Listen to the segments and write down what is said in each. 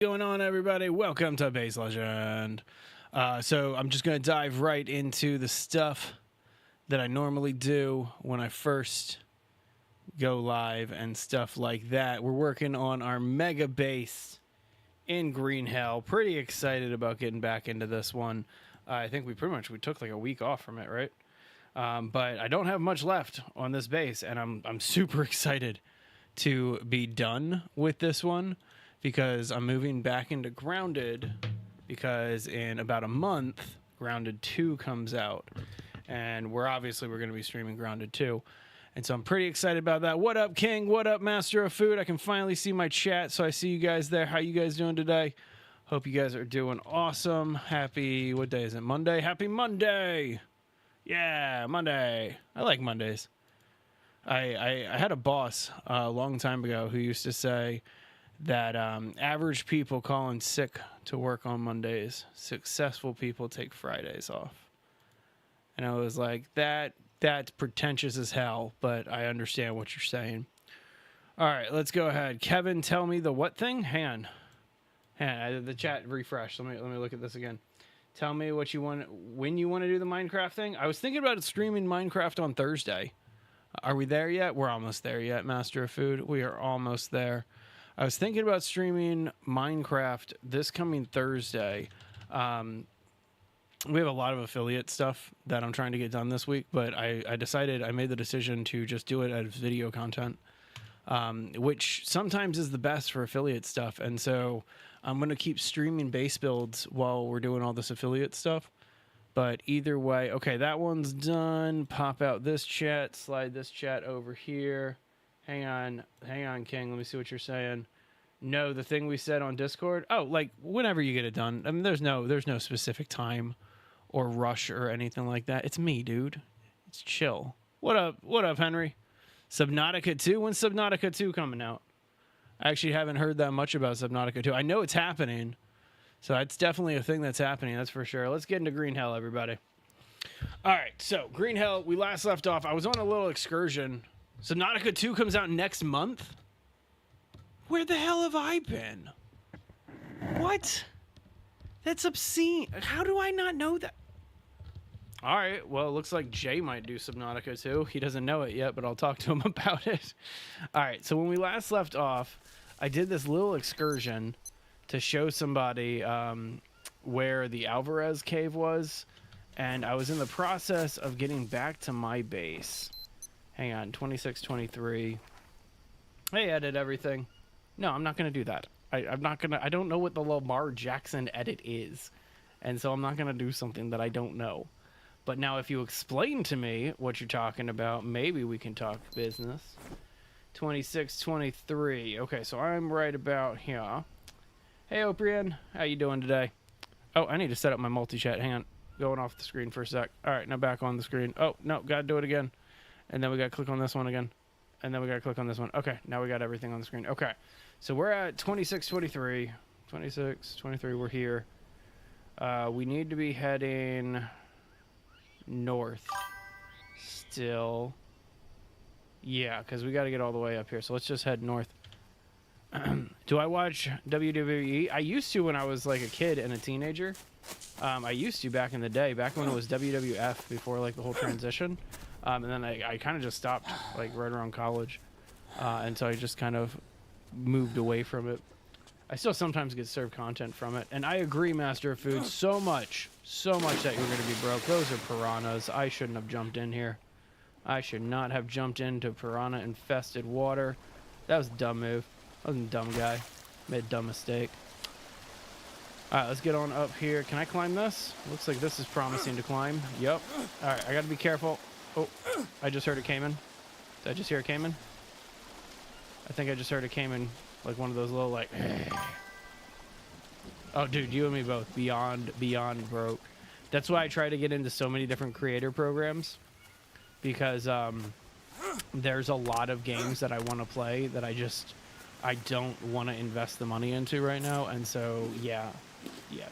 Going on, everybody? Welcome to Base Legend. So I'm just going to dive right into the stuff that I normally do when I first go live and stuff like that. We're working on our mega base in Green Hell. Pretty excited about getting back into this one. I think we took like a week off from it, right? But I don't have much left on this base, and I'm super excited to be done with this one, because I'm moving back into Grounded, because in about a month, Grounded 2 comes out. And we're going to be streaming Grounded 2. And so I'm pretty excited about that. What up, King? What up, Master of Food? I can finally see my chat, so I see you guys there. How you guys doing today? Hope you guys are doing awesome. Happy, what day is it? Monday? Happy Monday! Yeah, Monday. I like Mondays. I had a boss a long time ago who used to say that average people call in sick to work on Mondays. Successful people take Fridays off. And I was like, that's pretentious as hell, but I understand what you're saying. All right, let's go ahead. Kevin, tell me the what thing? Hang on. The chat refreshed. Let me look at this again. Tell me what you want, when you want to do the Minecraft thing. I was thinking about streaming Minecraft on Thursday. Are we there yet? We're almost there yet, Master of Food. We are almost there. I was thinking about streaming Minecraft this coming Thursday. We have a lot of affiliate stuff that I'm trying to get done this week, but I made the decision to just do it as video content, which sometimes is the best for affiliate stuff. And so I'm going to keep streaming base builds while we're doing all this affiliate stuff. But either way, okay, that one's done. Pop out this chat, slide this chat over here. Hang on, King. Let me see what you're saying. No, the thing we said on Discord. Oh, like whenever you get it done. I mean, there's no specific time or rush or anything like that. It's me, dude. It's chill. What up, Henry? Subnautica 2. When's Subnautica 2 coming out? I actually haven't heard that much about Subnautica 2. I know it's happening. So it's definitely a thing that's happening, that's for sure. Let's get into Green Hell, everybody. All right, so Green Hell, we last left off. I was on a little excursion. Subnautica 2 comes out next month? Where the hell have I been? What? That's obscene. How do I not know that? All right, well, it looks like Jay might do Subnautica 2. He doesn't know it yet, but I'll talk to him about it. All right, so when we last left off, I did this little excursion to show somebody where the Alvarez cave was, and I was in the process of getting back to my base. Hang on, 2623. Hey, edit everything. No, I'm not gonna do that. I don't know what the Lamar Jackson edit is, and so I'm not gonna do something that I don't know. But now if you explain to me what you're talking about, maybe we can talk business. 2623. Okay, so I'm right about here. Hey, Oprian, how you doing today? Oh, I need to set up my multi-chat. Hang on. Going off the screen for a sec. All right, now back on the screen. Oh, no, gotta do it again. And then we gotta click on this one again. And then we gotta click on this one. Okay, now we got everything on the screen. Okay, so we're at 2623. 2623, we're here. We need to be heading north still. Yeah, because we gotta get all the way up here. So let's just head north. Do I watch WWE? I used to when I was like a kid and a teenager. I used to back in the day, back when it was WWF, before like the whole transition. And then I kind of just stopped like right around college. And so I just kind of moved away from it. I still sometimes get served content from it. And I agree, Master of Food, so much that you're going to be broke. Those are piranhas. I shouldn't have jumped in here. I should not have jumped into piranha-infested water. That was a dumb move. I was a dumb guy. Made a dumb mistake. Alright, let's get on up here. Can I climb this? Looks like this is promising to climb. Yep. Alright, I gotta be careful. Oh, I just heard it came in. Did I just hear it came in? I think I just heard it came in like one of those little like... Oh, dude, you and me both. Beyond broke. That's why I try to get into so many different creator programs. Because there's a lot of games that I want to play that I don't want to invest the money into right now, and so yeah,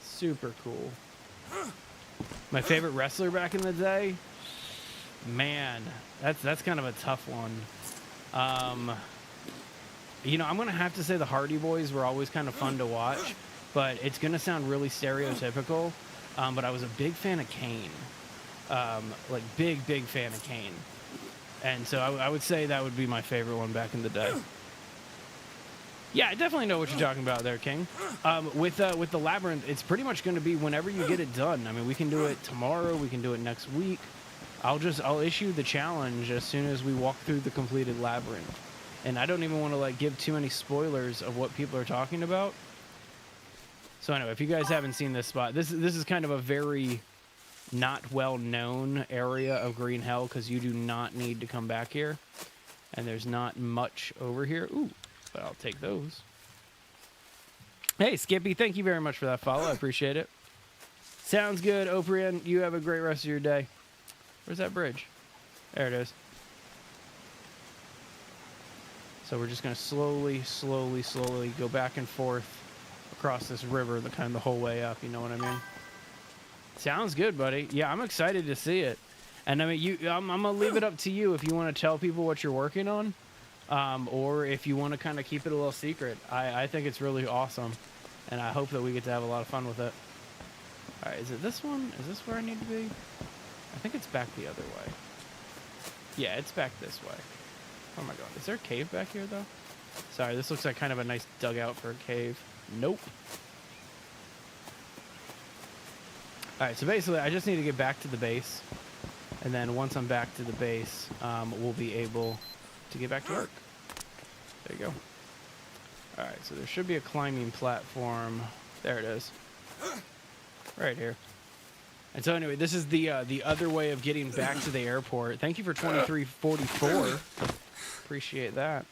super cool. My favorite wrestler back in the day, man, that's kind of a tough one. You know, I'm going to have to say the Hardy Boys were always kind of fun to watch, but it's going to sound really stereotypical. But I was a big fan of Kane. Like, big fan of Kane. And so I would say that would be my favorite one back in the day. Yeah, I definitely know what you're talking about there, King. With the Labyrinth, it's pretty much going to be whenever you get it done. I mean, we can do it tomorrow. We can do it next week. I'll issue the challenge as soon as we walk through the completed Labyrinth. And I don't even want to, like, give too many spoilers of what people are talking about. So anyway, if you guys haven't seen this spot, this is kind of a very not well-known area of Green Hell, because you do not need to come back here. And there's not much over here. Ooh, but I'll take those. Hey, Skippy, thank you very much for that follow. I appreciate it. Sounds good, Oprian. You have a great rest of your day. Where's that bridge? There it is. So we're just going to slowly go back and forth across this river the kind of the whole way up, you know what I mean? Sounds good, buddy. Yeah, I'm excited to see it. And I mean, I'm going to leave it up to you if you want to tell people what you're working on, or if you want to kind of keep it a little secret. I think it's really awesome, and I hope that we get to have a lot of fun with it. All right, is it this one? Is this where I need to be? I think it's back the other way. Yeah, it's back this way. Oh my god, is there a cave back here, though? Sorry, this looks like kind of a nice dugout for a cave. Nope. Alright, so basically, I just need to get back to the base. And then once I'm back to the base, we'll be able to get back to work. There you go. Alright, so there should be a climbing platform. There it is. Right here. And so anyway, this is the other way of getting back to the airport. Thank you for 2344. Appreciate that.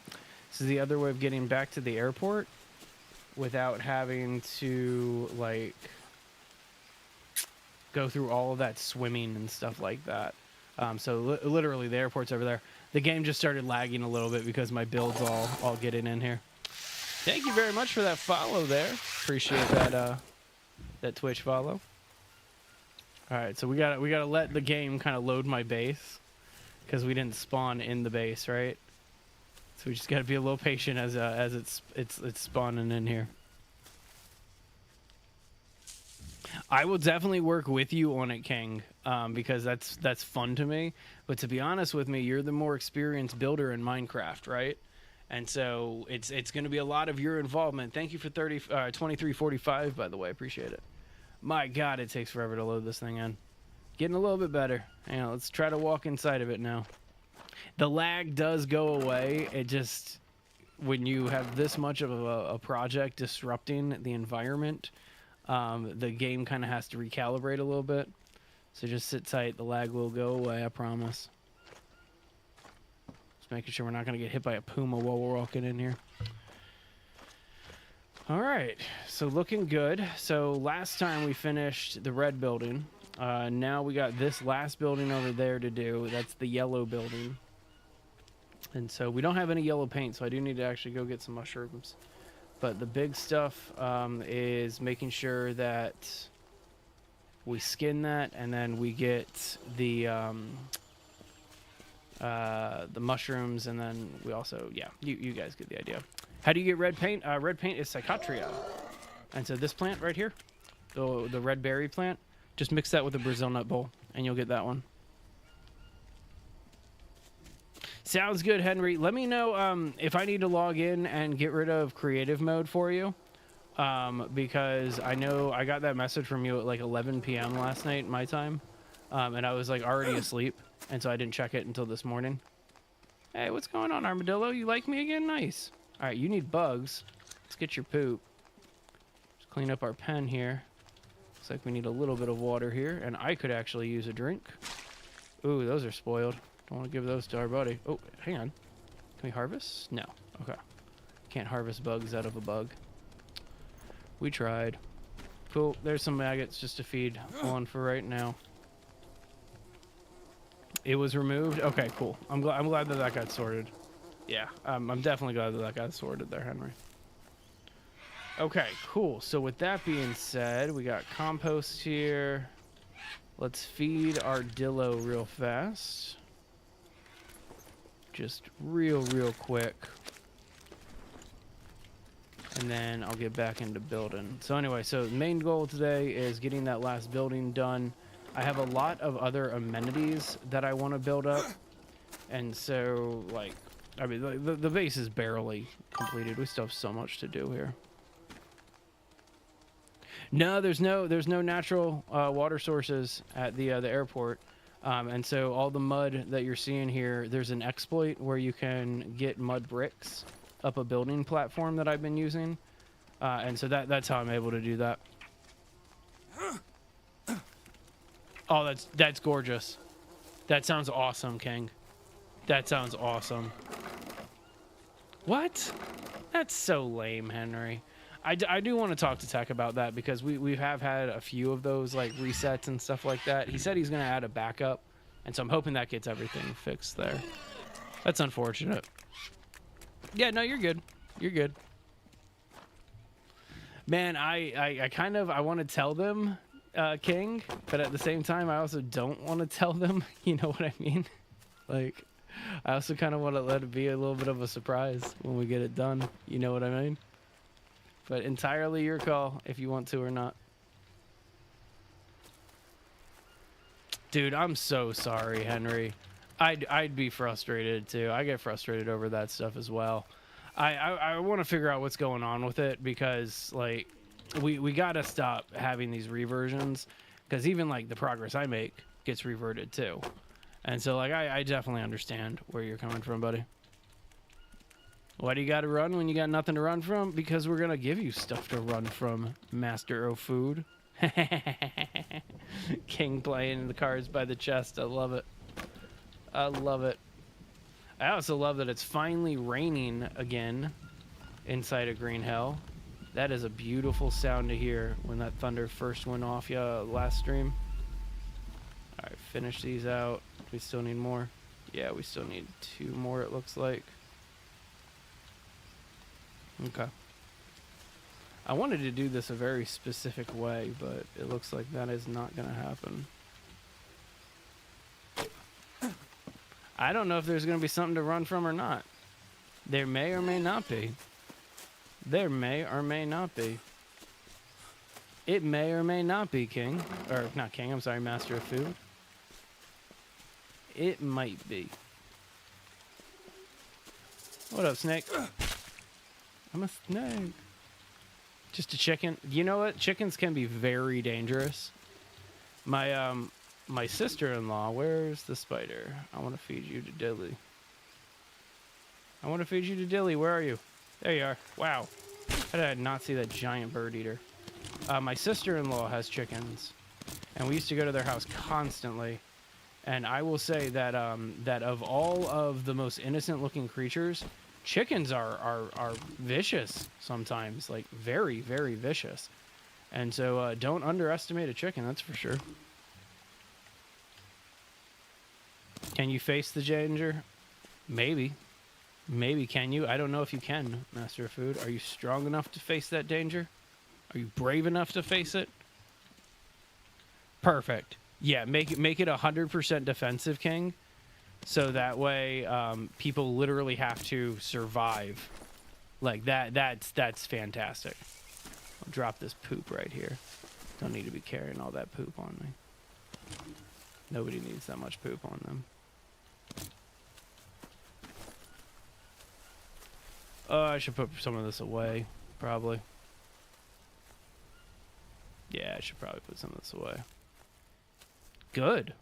This is the other way of getting back to the airport without having to, like, go through all of that swimming and stuff like that. So literally, the airport's over there. The game just started lagging a little bit because my build's all getting in here. Thank you very much for that follow there. Appreciate that that Twitch follow. All right, so we gotta let the game kind of load my base because we didn't spawn in the base, right? So we just gotta be a little patient as it's spawning in here. I will definitely work with you on it, King, because that's fun to me. But to be honest with me, you're the more experienced builder in Minecraft, right? And so it's going to be a lot of your involvement. Thank you for 2345, by the way. Appreciate it. My God, it takes forever to load this thing in. Getting a little bit better. You know, let's try to walk inside of it now. The lag does go away. It just, when you have this much of a project disrupting the environment, the game kind of has to recalibrate a little bit. So just sit tight. The lag will go away, I promise. Just making sure we're not going to get hit by a puma while we're walking in here. All right, so looking good. So last time we finished the red building. Now we got this last building over there to do. That's the yellow building. And so we don't have any yellow paint, so I do need to actually go get some mushrooms. But the big stuff is making sure that we skin that, and then we get the mushrooms, and then we also, yeah, you guys get the idea. How do you get red paint? Red paint is Psychotria. And so this plant right here, the red berry plant, just mix that with a Brazil nut bowl, and you'll get that one. Sounds good, Henry. Let me know if I need to log in and get rid of creative mode for you, because I know I got that message from you at like 11 p.m. last night, my time, and I was like already asleep, and so I didn't check it until this morning. Hey, what's going on, Armadillo? You like me again? Nice. All right, you need bugs. Let's get your poop. Just clean up our pen here. Looks like we need a little bit of water here, and I could actually use a drink. Ooh, those are spoiled. Don't want to give those to our buddy. Oh, hang on. Can we harvest? No. Okay. Can't harvest bugs out of a bug. We tried. Cool. There's some maggots just to feed on for right now. It was removed? Okay, cool. I'm glad that got sorted. Yeah, I'm definitely glad that got sorted there, Henry. Okay, cool. So with that being said, we got compost here. Let's feed our Dillo real fast. Just real quick. and then I'll get back into building. So anyway, so the main goal today is getting that last building done. I have a lot of other amenities that I want to build up, and so like, I mean, the base is barely completed. We still have so much to do here. No, there's no natural water sources at the airport, and so all the mud that you're seeing here, there's an exploit where you can get mud bricks up a building platform that I've been using, and so that's how I'm able to do that. Oh, that's gorgeous. That sounds awesome, King. That sounds awesome. What? That's so lame, Henry. I do want to talk to Tech about that because we have had a few of those like resets and stuff like that. He said he's going to add a backup, and so I'm hoping that gets everything fixed there. That's unfortunate. Yeah, no, you're good. You're good. Man, I kind of want to tell them, King, but at the same time, I also don't want to tell them. You know what I mean? Like, I also kind of want to let it be a little bit of a surprise when we get it done. You know what I mean? But entirely your call if you want to or not. Dude, I'm so sorry, Henry. I'd be frustrated too. I get frustrated over that stuff as well. I want to figure out what's going on with it because like we gotta stop having these reversions because even like the progress I make gets reverted too. And so like I definitely understand where you're coming from, buddy. Why do you got to run when you got nothing to run from? Because we're going to give you stuff to run from, Master of Food. King playing the cards by the chest. I love it. I love it. I also love that it's finally raining again inside of Green Hell. That is a beautiful sound to hear when that thunder first went off last stream. All right, finish these out. We still need more. Yeah, we still need 2 more, it looks like. Okay. I wanted to do this a very specific way, but it looks like that is not going to happen. I don't know if there's going to be something to run from or not. There may or may not be. There may or may not be. It may or may not be, King. Or, not King, I'm sorry, Master of Food. It might be. What up, Snake? I'm a snake. Just a chicken. You know what? Chickens can be very dangerous. My sister-in-law, where's the spider? I want to feed you to Dilly. I want to feed you to Dilly. Where are you? There you are. Wow. How did I not see that giant bird eater? My sister-in-law has chickens, and we used to go to their house constantly. And I will say that that of all of the most innocent-looking creatures, chickens are vicious sometimes, like very, very vicious. And so don't underestimate a chicken, that's for sure. Can you face the danger? Maybe. Maybe, can you? I don't know if you can, Master of Food. Are you strong enough to face that danger? Are you brave enough to face it? Perfect. Yeah, make it 100% defensive, King. So that way, people literally have to survive. Like that's fantastic. I'll drop this poop right here. Don't need to be carrying all that poop on me. Nobody needs that much poop on them. Oh, I should put some of this away, probably. Yeah, I should probably put some of this away. Good.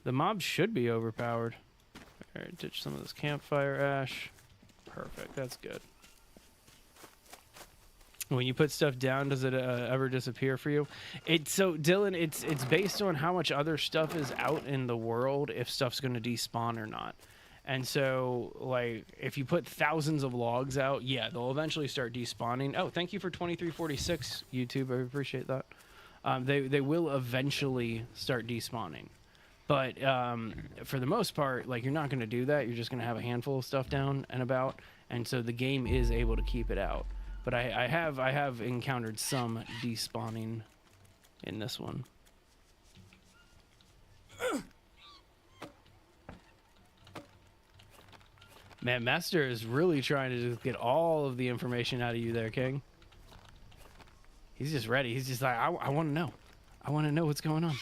The mobs should be overpowered. All right, ditch some of this campfire ash. Perfect, that's good. When you put stuff down, does it ever disappear for you? So, Dylan, it's based on how much other stuff is out in the world, if stuff's going to despawn or not. And so, like, if you put thousands of logs out, yeah, they'll eventually start despawning. Oh, thank you for 2346, YouTube. I appreciate that. They will eventually start despawning. But for the most part, like, you're not going to do that. You're just going to have a handful of stuff down and about. And so the game is able to keep it out. But I have encountered some despawning in this one. Man, Master is really trying to just get all of the information out of you there, King. He's just ready. He's just like, I want to know. I want to know what's going on.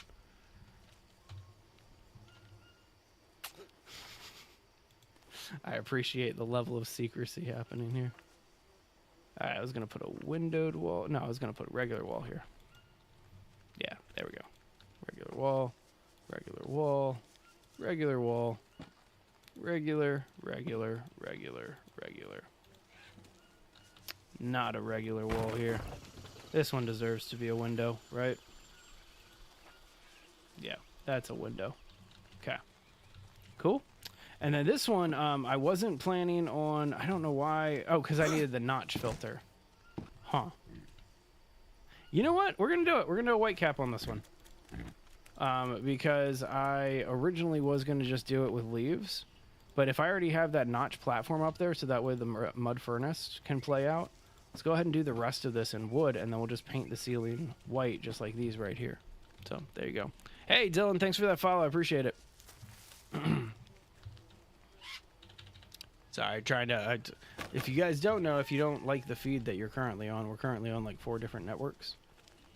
I appreciate the level of secrecy happening here. All right, I was going to put a windowed wall. No, I was going to put a regular wall here. Yeah, there we go. Regular wall, regular wall, regular wall, regular, regular, regular, regular. Not a regular wall here. This one deserves to be a window, right? Yeah, that's a window. Okay. Cool. And then this one, I wasn't planning on, I don't know why. Oh, because I needed the notch filter. Huh. You know what? We're going to do it. We're going to do a white cap on this one. Because I originally was going to just do it with leaves. But if I already have that notch platform up there, so that way the mud furnace can play out, let's go ahead and do the rest of this in wood, and then we'll just paint the ceiling white, just like these right here. So, there you go. Hey, Dylan, thanks for that follow. I appreciate it. Sorry, trying to... if you guys don't know, if you don't like the feed that you're currently on, we're currently on like 4 different networks.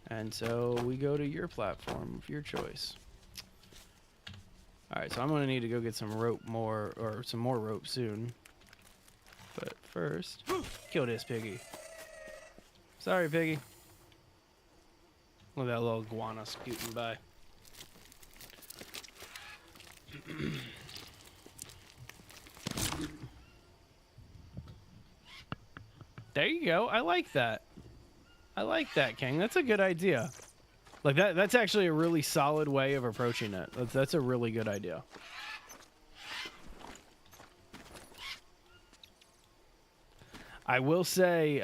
And so we go to your platform of your choice. Alright, so I'm going to need to go get some rope some more rope soon. But first, kill this piggy. Sorry, piggy. Look at that little iguana scooting by. There you go. I like that. I like that, King. That's a good idea. Like that's actually a really solid way of approaching it. That's a really good idea. I will say,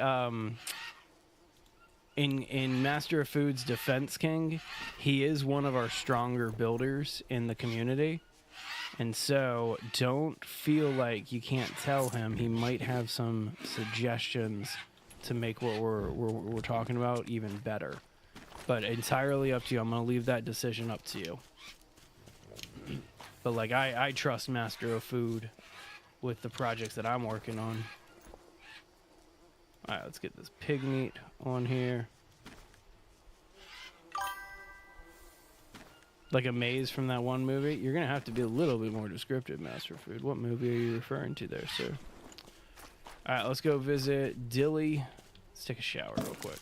in Master of Food's defense, King, he is one of our stronger builders in the community. And so don't feel like you can't tell him. He might have some suggestions to make what we're talking about even better. But entirely up to you. I'm going to leave that decision up to you. But like I trust Master of Food with the projects that I'm working on. All right, let's get this pig meat on here. Like a maze from that one movie. You're going to have to be a little bit more descriptive, Master of Food. What movie are you referring to there, sir? All right, let's go visit Dilly. Let's take a shower real quick.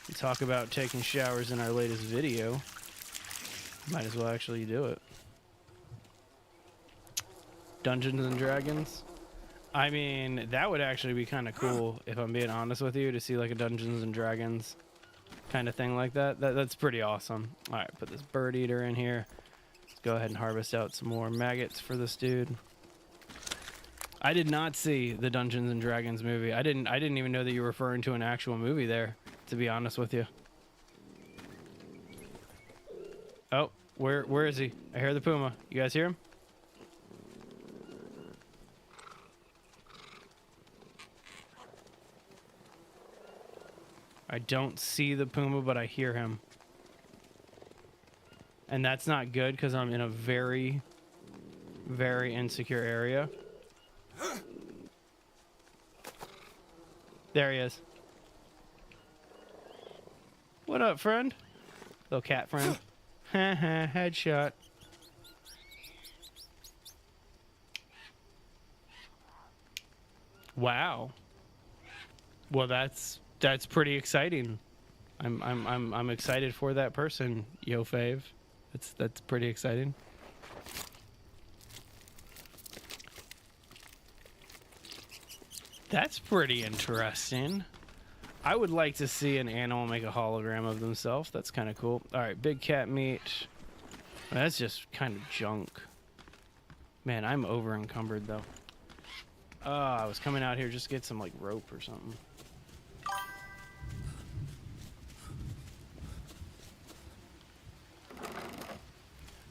We talk about taking showers in our latest video. Might as well actually do it. Dungeons and Dragons. I mean, that would actually be kind of cool, if I'm being honest with you, to see like a Dungeons and Dragons kind of thing like that. That's pretty awesome. All right, put this bird eater in here. Let's go ahead and harvest out some more maggots for this dude. I did not see the Dungeons and Dragons movie. I didn't even know that you were referring to an actual movie there, to be honest with you. Oh, where is he? I hear the puma. You guys hear him? I don't see the puma, but I hear him. And that's not good because I'm in a very, very insecure area. There he is. What up, friend? Little cat friend. Haha, headshot. Wow. Well, that's pretty exciting. I'm excited for that person, Yo Fave. That's pretty exciting. That's pretty interesting. I would like to see an animal make a hologram of themselves. That's kind of cool. All right, big cat meat. That's just kind of junk. Man, I'm over encumbered though. I was coming out here just to get some like rope or something.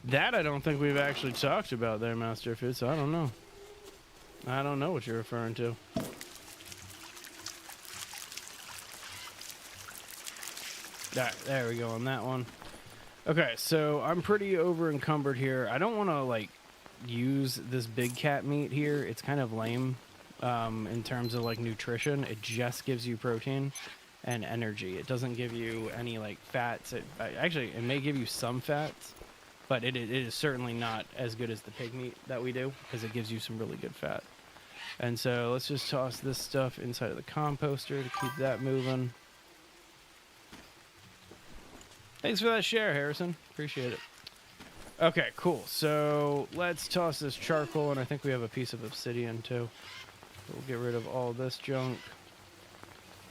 That I don't think we've actually talked about there, Master of Food, so I don't know. I don't know what you're referring to. There we go on that one. Okay, so I'm pretty over encumbered here. I don't want to like use this big cat meat here. It's kind of lame in terms of like nutrition. It just gives you protein and energy. It doesn't give you any like fats. Actually, it may give you some fats, but it is certainly not as good as the pig meat that we do, because it gives you some really good fat. And so let's just toss this stuff inside of the composter to keep that moving. Thanks for that share, Harrison. Appreciate it. Okay, cool. So let's toss this charcoal, and I think we have a piece of obsidian too. We'll get rid of all this junk.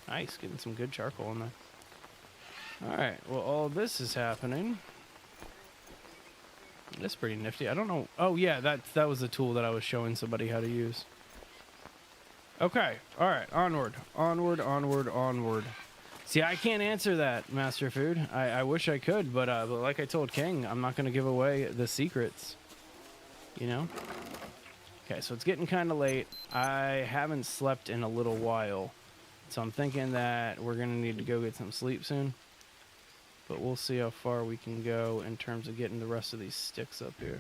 Nice, getting some good charcoal in there. Alright, well, all this is happening. That's pretty nifty. I don't know. Oh, yeah, that was the tool that I was showing somebody how to use. Okay, alright, onward. Onward, onward, onward. See, I can't answer that, Master Food. I wish I could, but like I told King, I'm not going to give away the secrets. You know? Okay, so it's getting kind of late. I haven't slept in a little while, so I'm thinking that we're going to need to go get some sleep soon. But we'll see how far we can go in terms of getting the rest of these sticks up here.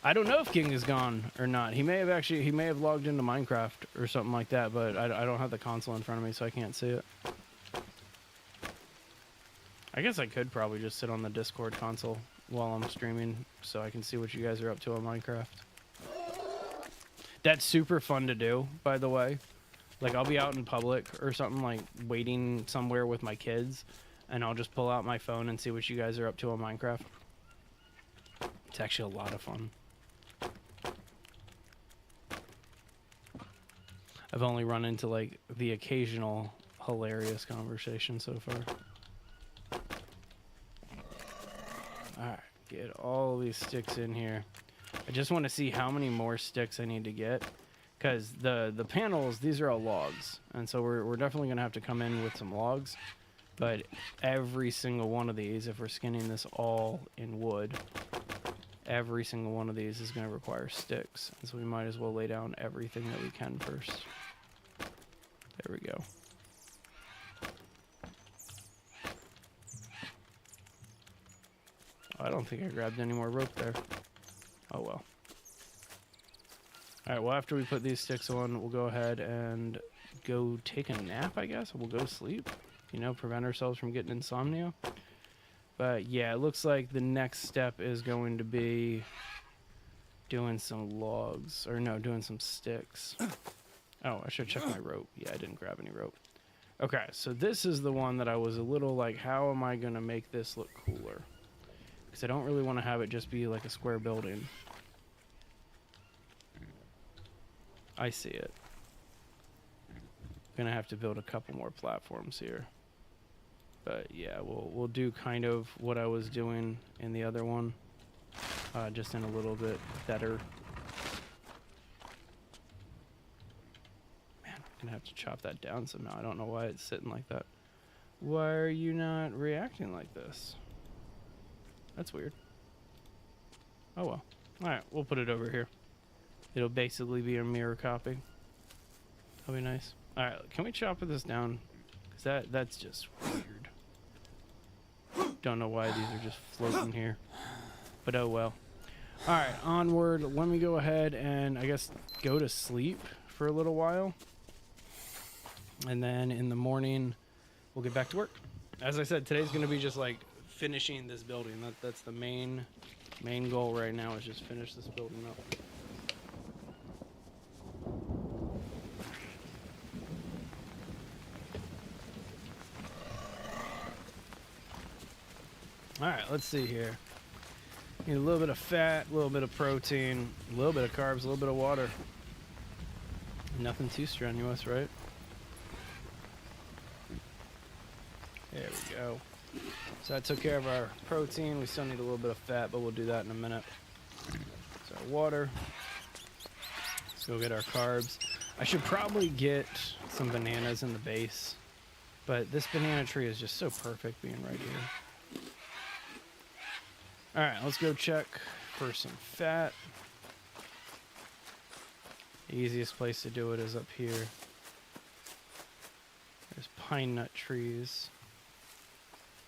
I don't know if King is gone or not. He may have logged into Minecraft or something like that, but I don't have the console in front of me, so I can't see it. I guess I could probably just sit on the Discord console while I'm streaming so I can see what you guys are up to on Minecraft. That's super fun to do, by the way. Like, I'll be out in public or something, like waiting somewhere with my kids, and I'll just pull out my phone and see what you guys are up to on Minecraft. It's actually a lot of fun. I've only run into like the occasional hilarious conversation so far. Alright, get all these sticks in here. I just want to see how many more sticks I need to get, because the panels, these are all logs, and so we're definitely going to have to come in with some logs. But every single one of these, if we're skinning this all in wood, every single one of these is going to require sticks. And so we might as well lay down everything that we can first. There we go. I don't think I grabbed any more rope there. Oh well. Alright, well, after we put these sticks on, we'll go ahead and go take a nap, I guess. We'll go sleep. You know, prevent ourselves from getting insomnia. But yeah, it looks like the next step is going to be doing some logs. Or no, doing some sticks. Oh, I should check my rope. Yeah, I didn't grab any rope. Okay, so this is the one that I was a little like, how am I going to make this look cooler? Because I don't really want to have it just be like a square building. I see it. Gonna have to build a couple more platforms here. But yeah, we'll do kind of what I was doing in the other one, just in a little bit better. Man, I'm gonna have to chop that down somehow. I don't know why it's sitting like that. Why are you not reacting like this? That's weird. Oh well. Alright, we'll put it over here. It'll basically be a mirror copy. That'll be nice. Alright, can we chop this down? Because that's just weird. Don't know why these are just floating here. But oh well. Alright, onward. Let me go ahead and I guess go to sleep for a little while. And then in the morning, we'll get back to work. As I said, today's going to be just like finishing this building. That's the main goal right now, is just finish this building up. Alright, let's see here. Need a little bit of fat, a little bit of protein, a little bit of carbs, a little bit of water. Nothing too strenuous, right? There we go. So that took care of our protein. We still need a little bit of fat, but we'll do that in a minute. So our water. Let's go get our carbs. I should probably get some bananas in the base, but this banana tree is just so perfect being right here. Alright, let's go check for some fat. The easiest place to do it is up here. There's pine nut trees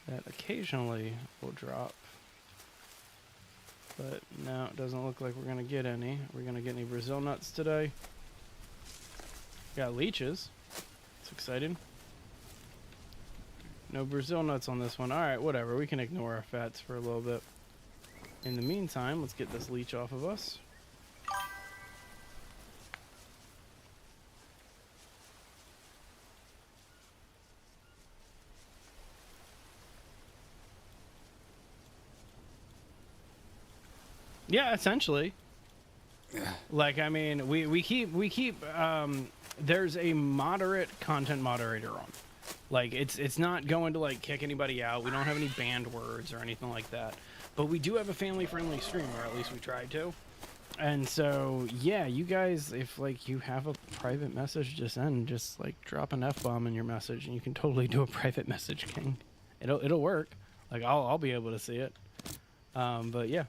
that occasionally will drop. But no, it doesn't look like we're going to get any. We're going to get any Brazil nuts today. Got leeches. It's exciting. No Brazil nuts on this one. Alright, whatever. We can ignore our fats for a little bit. In the meantime, let's get this leech off of us. Yeah, essentially. Like, I mean, we keep there's a moderate content moderator on. Like, it's not going to like kick anybody out. We don't have any banned words or anything like that. But we do have a family-friendly stream, or at least we try to. And so, yeah, you guys, if like you have a private message to send, just like drop an F-bomb in your message, and you can totally do a private message, King. It'll work. Like, I'll be able to see it. But yeah.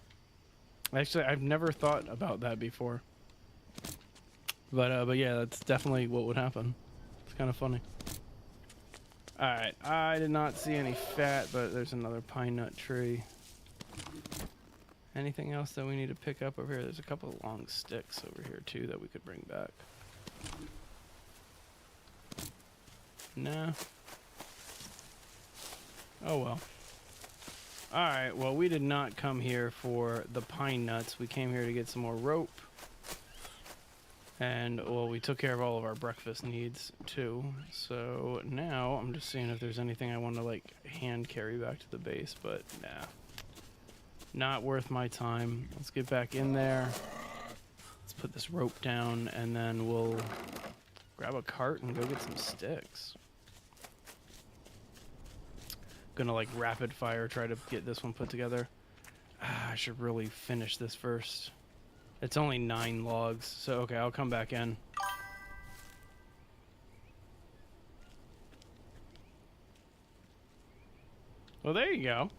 Actually, I've never thought about that before. But yeah, that's definitely what would happen. It's kind of funny. Alright, I did not see any fat, but there's another pine nut tree. Anything else that we need to pick up over here? There's a couple of long sticks over here, too, that we could bring back. No. Oh, well. Alright, well, we did not come here for the pine nuts. We came here to get some more rope. And, well, we took care of all of our breakfast needs, too. So, now, I'm just seeing if there's anything I want to, like, hand carry back to the base, but, nah. Not worth my time. Let's get back in there. Let's put this rope down, and then we'll grab a cart and go get some sticks. Gonna like rapid fire try to get this one put together. I should really finish this first. It's only 9 logs, so okay, I'll come back in. Well, there you go.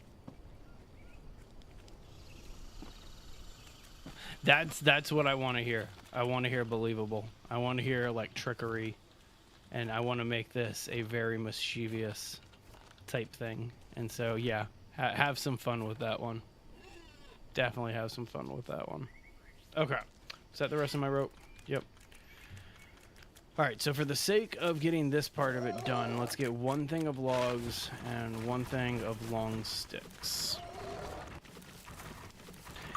That's what I want to hear. I want to hear believable. I want to hear like trickery, and I want to make this a very mischievous type thing. And so yeah, have some fun with that one. Definitely have some fun with that one. Okay, is that the rest of my rope? Yep. All right, so for the sake of getting this part of it done, let's get 1 thing of logs and 1 thing of long sticks.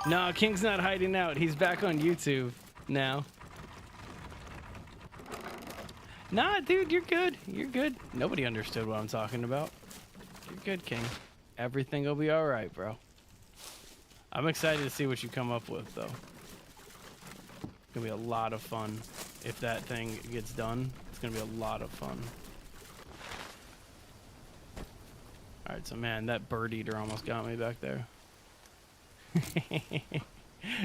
No, King's not hiding out. He's back on YouTube now. Nah, dude, you're good. You're good. Nobody understood what I'm talking about. You're good, King. Everything will be all right, bro. I'm excited to see what you come up with, though. It's going to be a lot of fun. If that thing gets done, it's going to be a lot of fun. All right, so, man, that bird eater almost got me back there.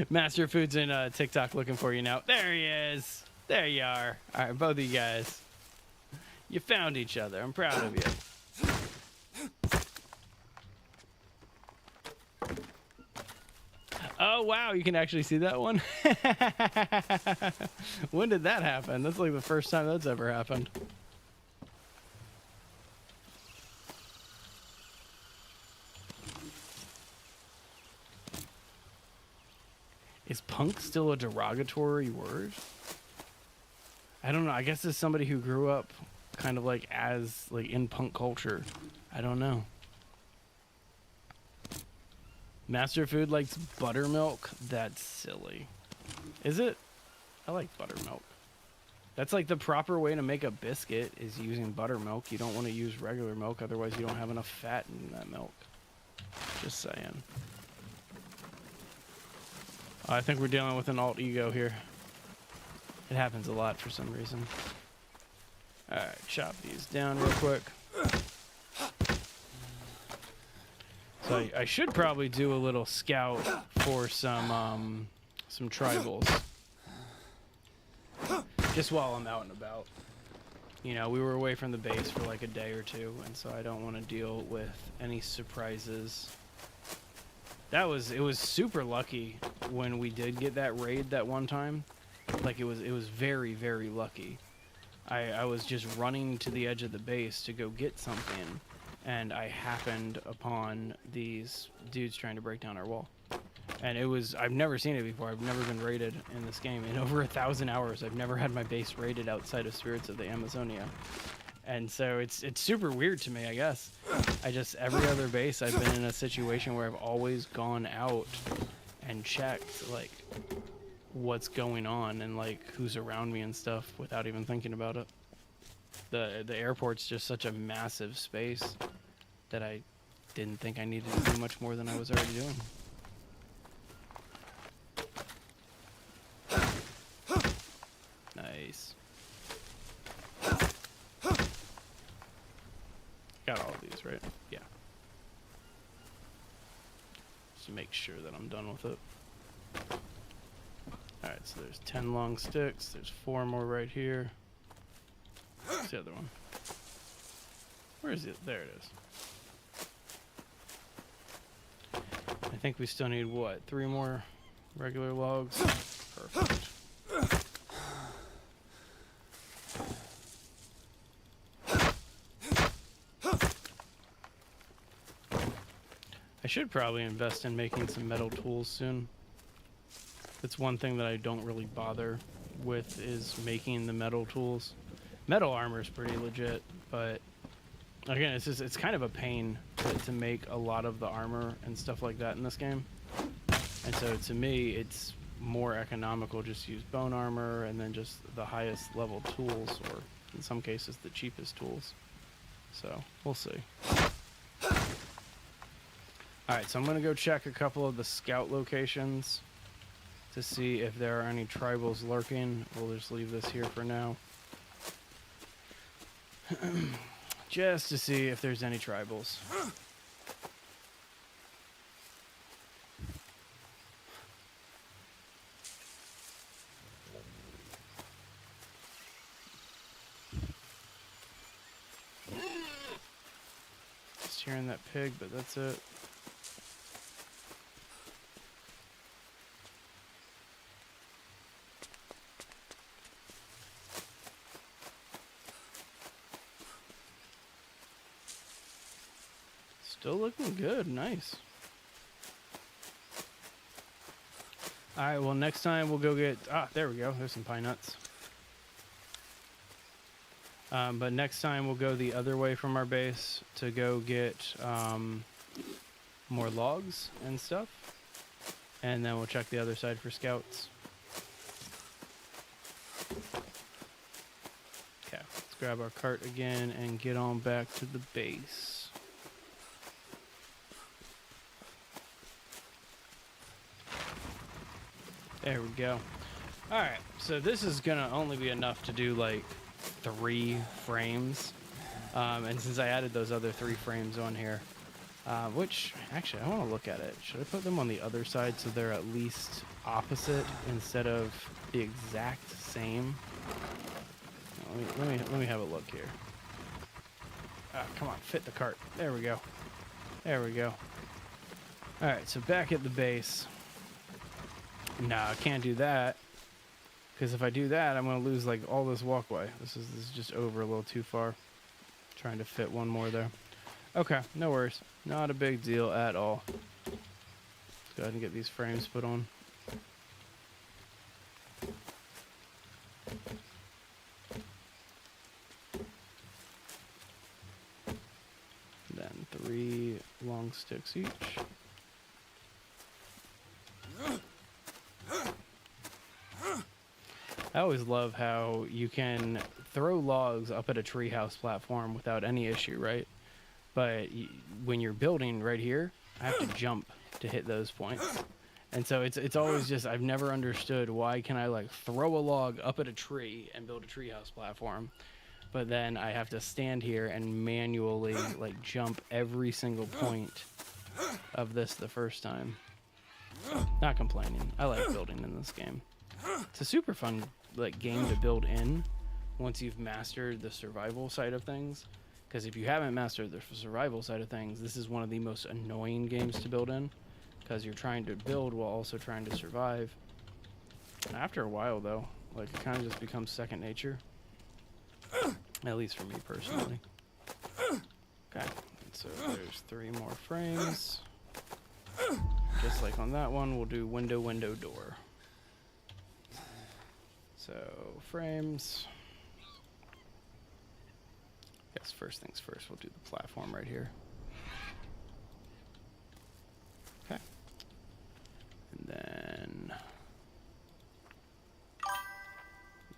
Master Food's in TikTok looking for you now. There he is. There you are. All right, both of you guys. You found each other. I'm proud of you. Oh, wow. You can actually see that one? When did that happen? That's like the first time that's ever happened. Is punk still a derogatory word? I don't know. I guess as somebody who grew up kind of like as like in punk culture, I don't know. Master Food likes buttermilk? That's silly. Is it? I like buttermilk. That's like the proper way to make a biscuit is using buttermilk. You don't want to use regular milk, otherwise you don't have enough fat in that milk. Just saying. I think we're dealing with an alt ego here. It happens a lot for some reason. Alright, chop these down real quick. So I should probably do a little scout for some tribals. Just while I'm out and about. You know, we were away from the base for like a day or two, and so I don't want to deal with any surprises. It was super lucky when we did get that raid that one time. Like it was very, very lucky. I was just running to the edge of the base to go get something, and I happened upon these dudes trying to break down our wall. And it was, I've never seen it before. I've never been raided in this game. In over 1,000 hours, I've never had my base raided outside of Spirits of the Amazonia. And so it's super weird to me, I guess. Every other base, I've been in a situation where I've always gone out and checked, like, what's going on and, like, who's around me and stuff without even thinking about it. The airport's just such a massive space that I didn't think I needed to do much more than I was already doing. Nice. Got all of these, right? Yeah. Just to make sure that I'm done with it. Alright, so there's 10 long sticks. There's 4 more right here. Where's the other one? Where is it? There it is. I think we still need, what, 3 more regular logs? Perfect. I should probably invest in making some metal tools soon. That's one thing that I don't really bother with, is making the metal tools. Metal armor is pretty legit, but again, it's kind of a pain to make a lot of the armor and stuff like that in this game. And so to me, it's more economical just to use bone armor and then just the highest level tools, or in some cases the cheapest tools. So we'll see. Alright, so I'm gonna go check a couple of the scout locations to see if there are any tribals lurking. We'll just leave this here for now. Just to see if there's any tribals. Just hearing that pig, but that's it. Still looking good. Nice. Alright, well, next time we'll go get... Ah, there we go. There's some pine nuts. But next time we'll go the other way from our base to go get more logs and stuff. And then we'll check the other side for scouts. Okay, let's grab our cart again and get on back to the base. There we go. Alright, so this is gonna only be enough to do like 3 frames. And since I added those other 3 frames on here, which actually I want to look at it. Should I put them on the other side so they're at least opposite instead of the exact same? Let me have a look here. Come on, fit the cart. There we go. There we go. Alright, so back at the base. No, I can't do that, because if I do that, I'm going to lose like all this walkway. This is just over a little too far. Trying to fit one more there. Okay, no worries. Not a big deal at all. Let's go ahead and get these frames put on. Then 3 long sticks each. I always love how you can throw logs up at a treehouse platform without any issue, right? But when you're building right here, I have to jump to hit those points. And so it's always just, I've never understood why can I like throw a log up at a tree and build a treehouse platform, but then I have to stand here and manually like jump every single point of this the first time. Not complaining. I like building in this game. It's a super fun like game to build in once you've mastered the survival side of things, because if you haven't mastered the survival side of things, this is one of the most annoying games to build in, because you're trying to build while also trying to survive. After a while though, like it kind of just becomes second nature, at least for me personally. Okay, so there's 3 more frames. just like on that one, we'll do window, window, door. So frames. Guess first things first, we'll do the platform right here. Okay. And then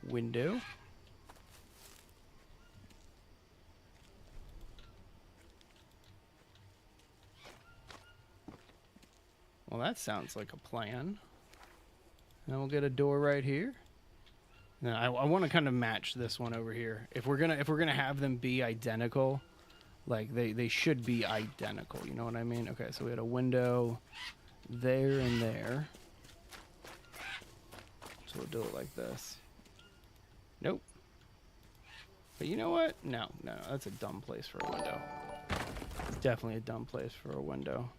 window. Well, that sounds like a plan. And then we'll get a door right here. Now, I want to kind of match this one over here. If we're gonna have them be identical, like they should be identical. You know what I mean? Okay, so we had a window there and there. So we'll do it like this. Nope. But you know what? No, that's a dumb place for a window. It's definitely a dumb place for a window.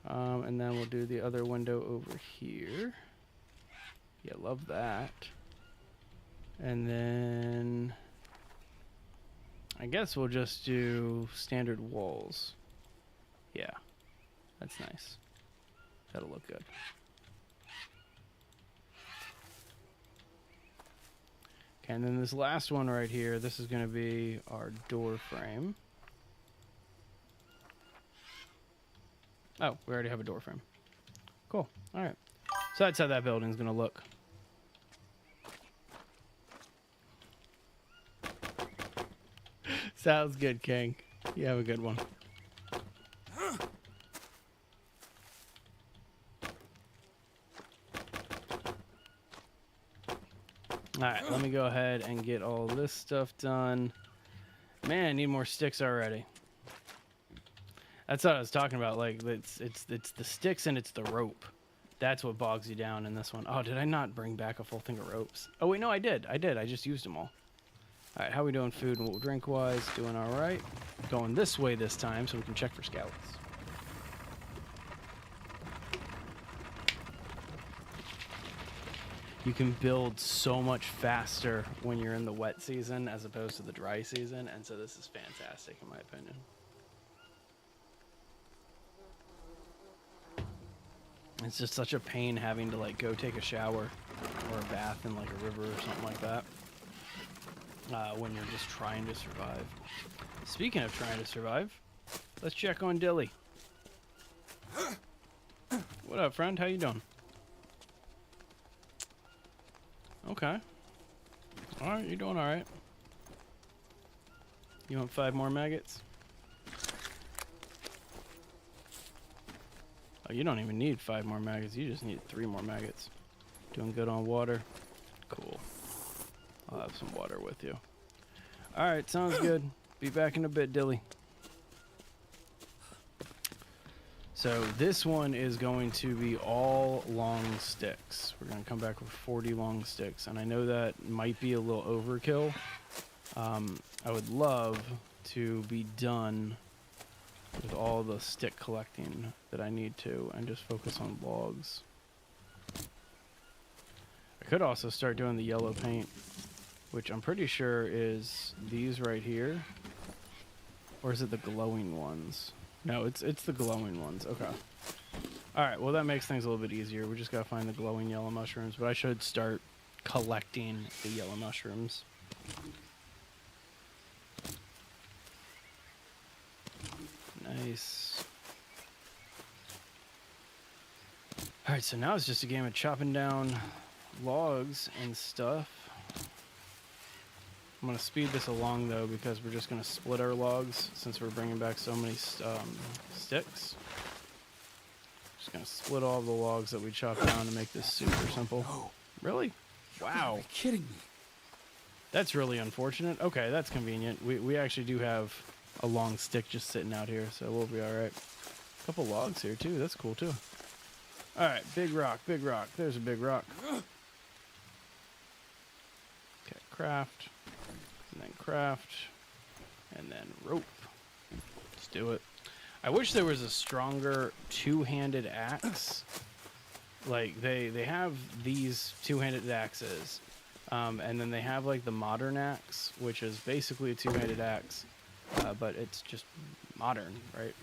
And then we'll do the other window over here. Yeah, love that. And then I guess we'll just do standard walls. Yeah, that's nice. That'll look good. Okay, and then this last one right here, this is going to be our door frame. Oh, we already have a door frame. Cool. All right. So that's how that building's going to look. Sounds good, King. You have a good one. Alright, let me go ahead and get all this stuff done. Man, I need more sticks already. That's what I was talking about. Like, it's the sticks and it's the rope. That's what bogs you down in this one. Oh, did I not bring back a full thing of ropes? Oh, wait, no, I did. I just used them all. All right, how we doing food and drink-wise? Doing all right. Going this way this time so we can check for scouts. You can build so much faster when you're in the wet season as opposed to the dry season, and so this is fantastic in my opinion. It's just such a pain having to like go take a shower or a bath in like a river or something like that when you're just trying to survive. Speaking of trying to survive, let's check on Dilly. What up, friend? How you doing? Okay. Alright, you're doing alright. You want 5 more maggots? Oh, you don't even need 5 more maggots. You just need 3 more maggots. Doing good on water? Cool. I'll have some water with you. Alright, sounds good. Be back in a bit, Dilly. So this one is going to be all long sticks. We're going to come back with 40 long sticks. And I know that might be a little overkill. I would love to be done with all the stick collecting that I need to and just focus on logs. I could also start doing the yellow paint, which I'm pretty sure is these right here. Or is it the glowing ones? No, it's the glowing ones. Okay. Alright, well that makes things a little bit easier. We just gotta find the glowing yellow mushrooms, but I should start collecting the yellow mushrooms. Nice. Alright, so now it's just a game of chopping down logs and stuff. I'm going to speed this along, though, because we're just going to split our logs since we're bringing back so many sticks. Just going to split all the logs that we chop down to make this super simple. No. Really? Wow. Are you kidding me? That's really unfortunate. Okay, that's convenient. We actually do have a long stick just sitting out here, so we'll be all right. A couple logs here, too. That's cool, too. All right, big rock, big rock. There's a big rock. Okay, craft. And then craft. And then rope. Let's do it. I wish there was a stronger two-handed axe. Like, they have these two-handed axes. And then they have, like, the modern axe, which is basically a two-handed axe. But it's just modern, right?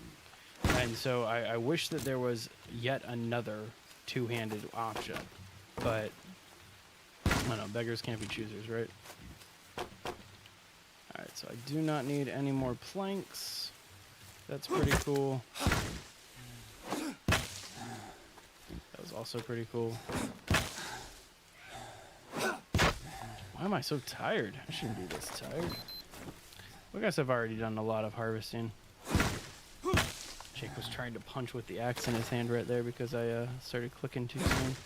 And so I wish that there was yet another two-handed option, but I don't know, beggars can't be choosers, right? Alright, so I do not need any more planks. That's pretty cool. That was also pretty cool. Why am I so tired? I shouldn't be this tired. I guess I've already done a lot of harvesting. Jake was trying to punch with the axe in his hand right there because I started clicking too soon.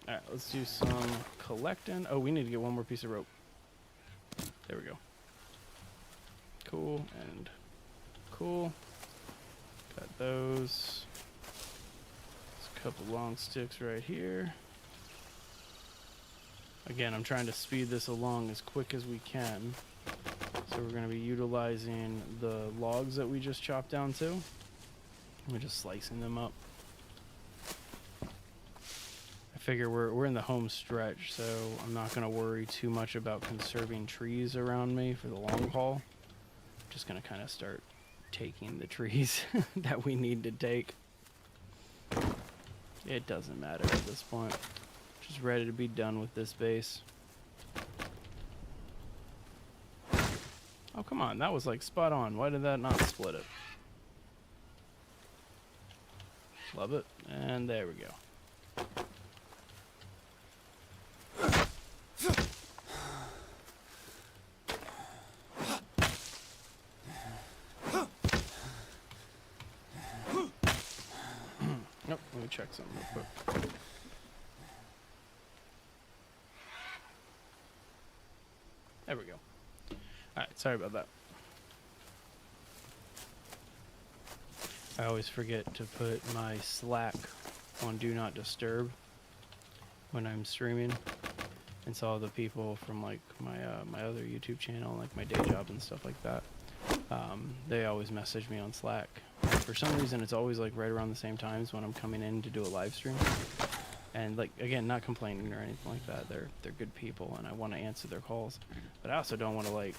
Alright, let's do some collecting. Oh, we need to get one more piece of rope. There we go. Cool and cool. Got those. There's a couple long sticks right here. Again, I'm trying to speed this along as quick as we can. So we're going to be utilizing the logs that we just chopped down to. We're just slicing them up. I figure we're in the home stretch, so I'm not going to worry too much about conserving trees around me for the long haul. Just going to kind of start taking the trees that we need to take. It doesn't matter at this point. Just ready to be done with this base. Oh, come on. That was like spot on. Why did that not split it? Love it. And there we go. Nope, let me check something real quick. There we go. Alright, sorry about that. I always forget to put my Slack on Do Not Disturb when I'm streaming. And so all the people from like my other YouTube channel, like my day job and stuff like that, they always message me on Slack. And for some reason, it's always like right around the same times when I'm coming in to do a live stream. And like, again, not complaining or anything like that. They're good people, and I want to answer their calls. But I also don't want to like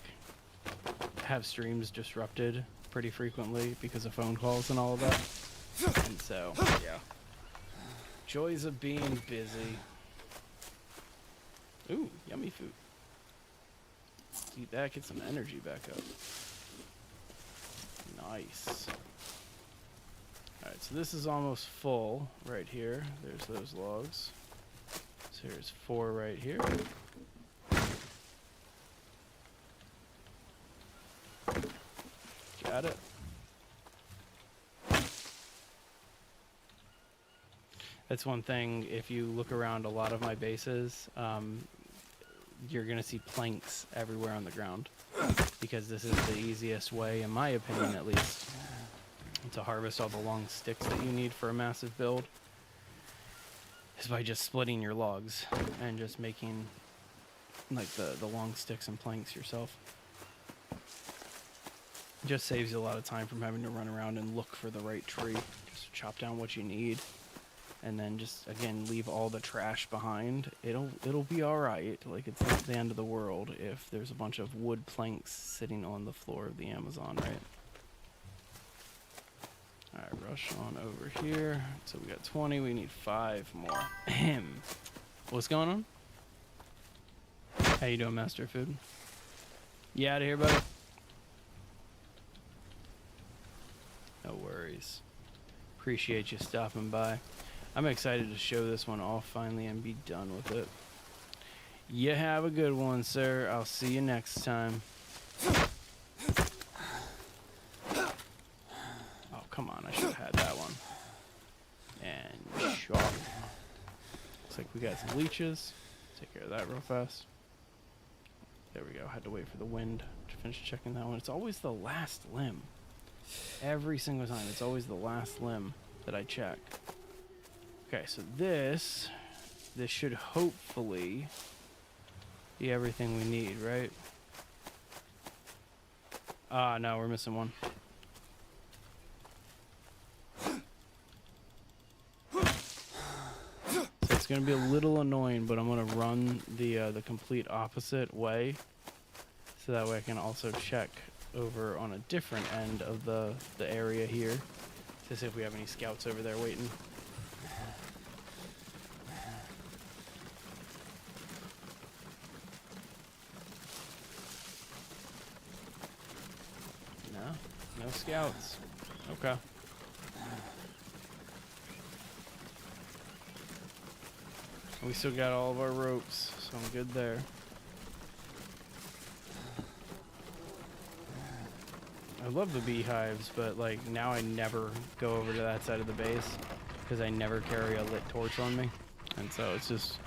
have streams disrupted pretty frequently because of phone calls and all of that. And so, yeah. Joys of being busy. Ooh, yummy food. Eat that, get some energy back up. Nice. Alright, so this is almost full right here. There's those logs. So here's 4 right here. Got it. That's one thing, if you look around a lot of my bases, you're going to see planks everywhere on the ground. Because this is the easiest way, in my opinion at least, to harvest all the long sticks that you need for a massive build. Is by just splitting your logs and just making like the long sticks and planks yourself. It just saves you a lot of time from having to run around and look for the right tree. Just chop down what you need. And then just, again, leave all the trash behind. It'll be alright. Like, it's not the end of the world if there's a bunch of wood planks sitting on the floor of the Amazon, right? Alright, rush on over here. So we got 20, we need 5 more. Ahem. What's going on? How you doing, Master Food? You out of here, buddy? No worries. Appreciate you stopping by. I'm excited to show this one off finally and be done with it. You have a good one, sir. I'll see you next time. Oh, come on. I should have had that one. And chop. Looks like we got some leeches. Take care of that real fast. There we go. Had to wait for the wind to finish checking that one. It's always the last limb. Every single time. It's always the last limb that I check. Okay, so this should hopefully be everything we need, right? Ah, no, we're missing one. So it's gonna be a little annoying, but I'm gonna run the complete opposite way, so that way I can also check over on a different end of the area here to see if we have any scouts over there waiting. No, no scouts. Okay. We still got all of our ropes, so I'm good there. I love the beehives, but like now I never go over to that side of the base because I never carry a lit torch on me. And so it's just,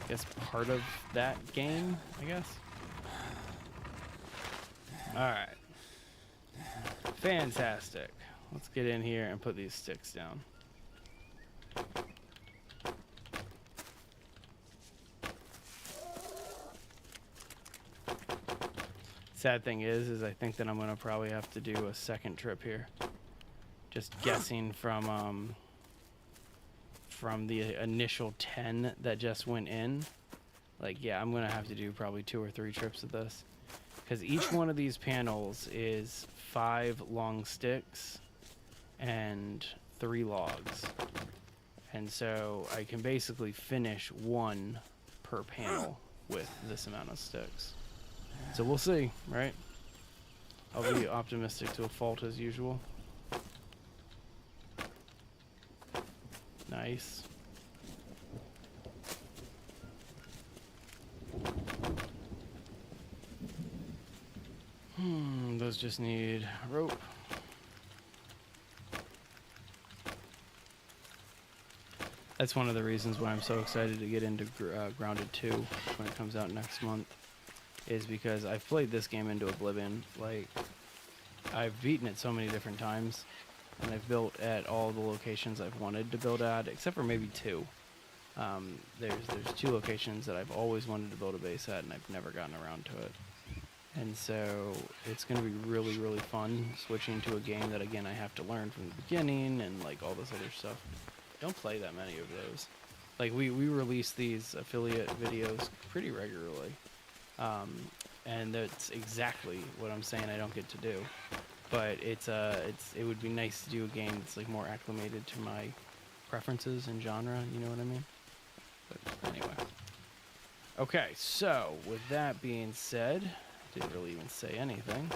I guess, part of that game, I guess. Alright. Fantastic. Let's get in here and put these sticks down. Sad thing is I think that I'm gonna probably have to do a second trip here. Just guessing from the initial 10 that just went in. Like, yeah, I'm gonna have to do probably 2 or 3 trips of this, because each one of these panels is 5 long sticks and 3 logs, and so I can basically finish 1 per panel with this amount of sticks. So we'll see, right? I'll be optimistic to a fault as usual. Nice. Those just need rope. That's one of the reasons why I'm so excited to get into Grounded 2 when it comes out next month. Is because I've played this game into oblivion. Like, I've beaten it so many different times, and I've built at all the locations I've wanted to build at, except for maybe 2. There's 2 locations that I've always wanted to build a base at, and I've never gotten around to it. And so it's going to be really, really fun switching to a game that, again, I have to learn from the beginning and like all this other stuff. Don't play that many of those. Like, we release these affiliate videos pretty regularly. And that's exactly what I'm saying I don't get to do. But it would be nice to do a game that's like more acclimated to my preferences and genre, you know what I mean? But anyway. Okay, so with that being said, didn't really even say anything.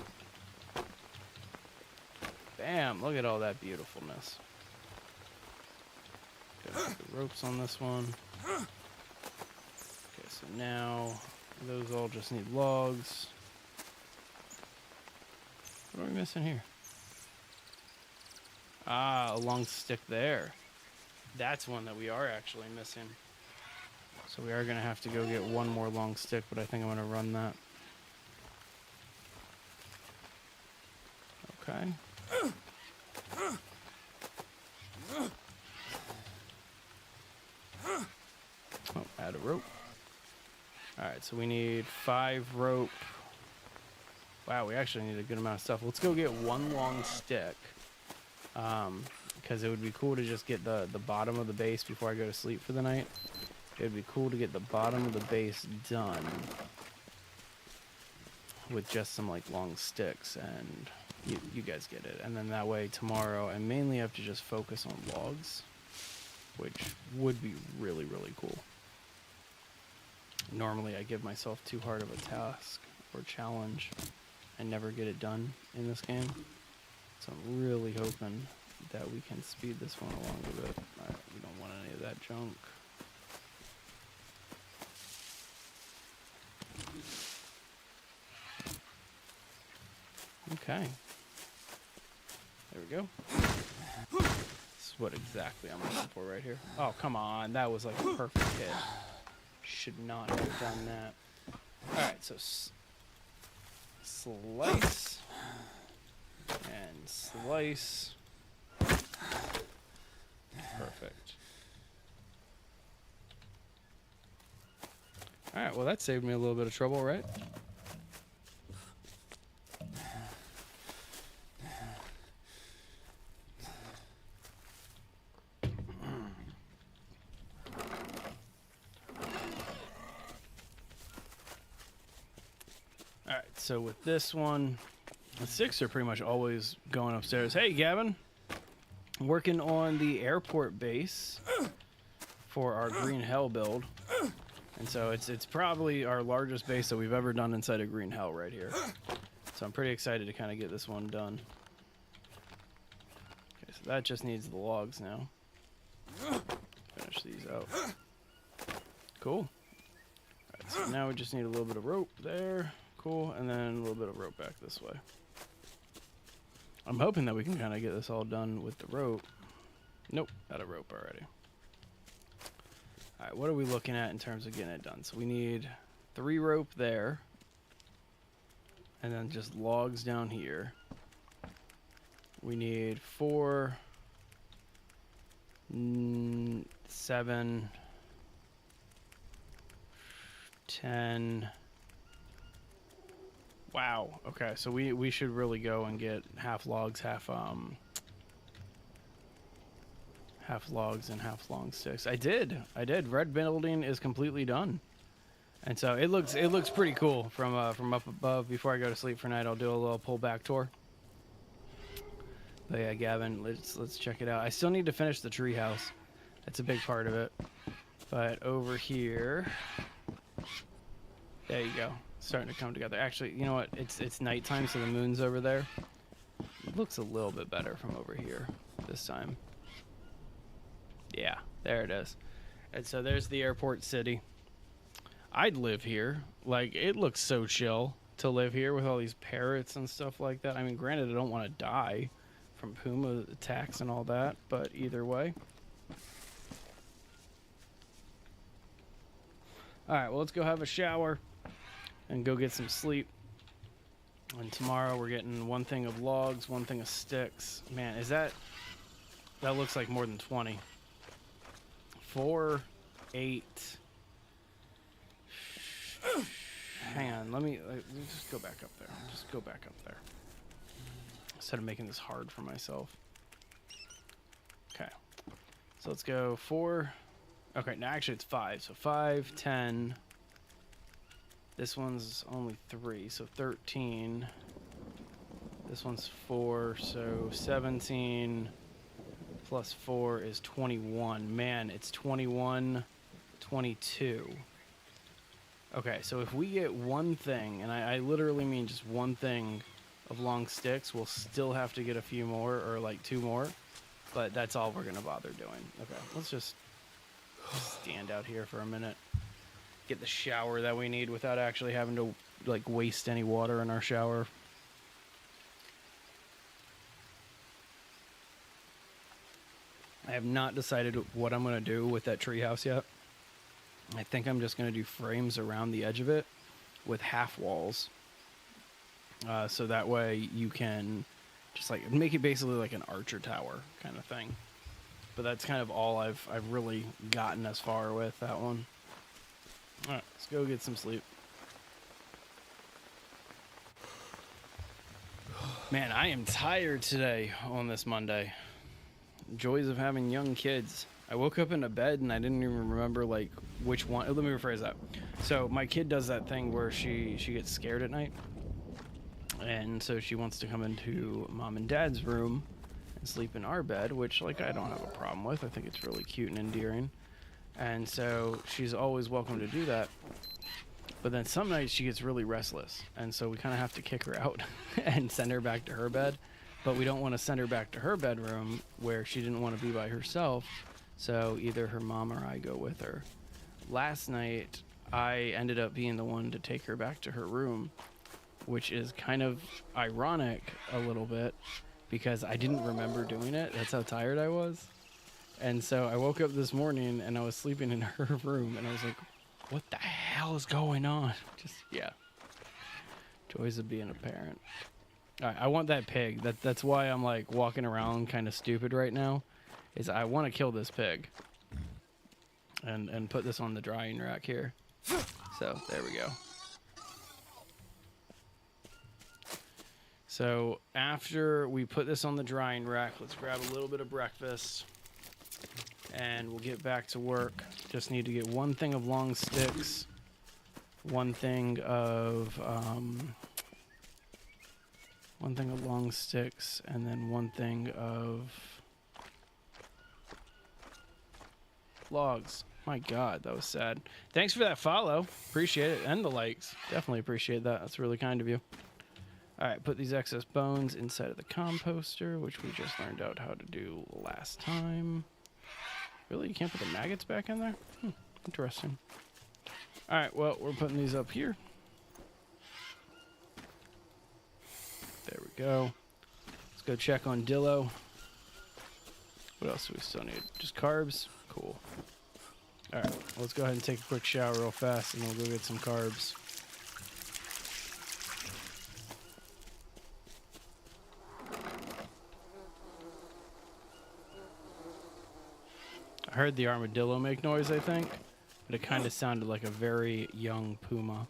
Bam, look at all that beautifulness. Got the ropes on this one. Okay, so now those all just need logs. What are we missing here? Ah, a long stick there. That's one that we are actually missing. So we are going to have to go get one more long stick, but I think I'm going to run that. Okay. Oh, add a rope. Alright, so we need 5 rope. Wow, we actually need a good amount of stuff. Let's go get 1 long stick. Because it would be cool to just get the bottom of the base before I go to sleep for the night. It would be cool to get the bottom of the base done with just some like long sticks, and you guys get it. And then that way tomorrow I mainly have to just focus on logs, which would be really, really cool. Normally I give myself too hard of a task or challenge and never get it done in this game. So I'm really hoping that we can speed this one along a bit. We don't want any of that junk. Okay. There we go. This is what exactly I'm looking for right here. Oh, come on. That was like a perfect hit. Should not have done that. Alright, so slice. And slice. Perfect. Alright, well that saved me a little bit of trouble, right? Alright, so with this one, The sticks are pretty much always going upstairs. Hey, Gavin. Working on the airport base for our Green Hell build. And so it's probably our largest base that we've ever done inside of Green Hell right here. So I'm pretty excited to kind of get this one done. Okay, so that just needs the logs now. Finish these out. Cool. Alright, so now we just need a little bit of rope there. Cool. And then a little bit of rope back this way. I'm hoping that we can kind of get this all done with the rope. Nope, out of rope already. Alright, what are we looking at in terms of getting it done? So we need 3 rope there. And then just logs down here. We need 4, 7, 10. Wow. Okay, so we should really go and get half logs, half logs and half long sticks. I did. Red building is completely done. And so it looks pretty cool from up above. Before I go to sleep for night, I'll do a little pullback tour. But yeah, Gavin, let's check it out. I still need to finish the treehouse. That's a big part of it. But over here, there you go. Starting to come together. Actually, you know what? It's nighttime, so the moon's over there. It looks a little bit better from over here this time. Yeah, there it is. And so there's the airport city. I'd live here. Like, it looks so chill to live here with all these parrots and stuff like that. I mean, granted, I don't want to die from puma attacks and all that, but either way. Alright, well, let's go have a shower and go get some sleep. And tomorrow we're getting 1 thing of logs, 1 thing of sticks. Man, is that looks like more than 20. 4, 8. Hang on, let me just go back up there. Just go back up there. Instead of making this hard for myself. Okay. So let's go 4. Okay, now actually it's 5. So 5, 10. This one's only 3, so 13. This one's 4, so 17 plus 4 is 21. Man, it's 21, 22. Okay, so if we get 1 thing, and I literally mean just 1 thing of long sticks, we'll still have to get a few more, or like 2 more, but that's all we're gonna bother doing. Okay, let's just stand out here for a minute. Get the shower that we need without actually having to like waste any water in our shower. I have not decided what I'm going to do with that treehouse yet. I think I'm just going to do frames around the edge of it with half walls. So that way you can just like make it basically like an Archer tower kind of thing. But that's kind of all I've really gotten as far with that one. All right, let's go get some sleep. Man, I am tired today on this Monday. Joys of having young kids. I woke up into bed and I didn't even remember like which one. Let me rephrase that. So my kid does that thing where she gets scared at night. And so she wants to come into mom and dad's room and sleep in our bed, which like I don't have a problem with. I think it's really cute and endearing. And so she's always welcome to do that. But then some nights she gets really restless. And so we kind of have to kick her out and send her back to her bed. But we don't want to send her back to her bedroom where she didn't want to be by herself. So either her mom or I go with her. Last night, I ended up being the one to take her back to her room, which is kind of ironic a little bit because I didn't remember doing it. That's how tired I was. And so I woke up this morning and I was sleeping in her room and I was like, what the hell is going on? Just, yeah. Joys of being a parent. All right, I want that pig. That's why I'm like walking around kind of stupid right now. Is I want to kill this pig. And put this on the drying rack here. So, there we go. So, after we put this on the drying rack, let's grab a little bit of breakfast. And we'll get back to work. Just need to get 1 thing of long sticks. 1 thing of, One thing of long sticks, and then one thing of logs. My God, that was sad. Thanks for that follow. Appreciate it. And the likes. Definitely appreciate that. That's really kind of you. All right, put these excess bones inside of the composter, which we just learned out how to do last time. Really? You can't put the maggots back in there? Interesting. All right, well, we're putting these up here. There we go. Let's go check on Dillo. What else do we still need? Just carbs? Cool. All right, let's go ahead and take a quick shower real fast, and then we'll go get some carbs. I heard the armadillo make noise, I think, but it kind of sounded like a very young puma.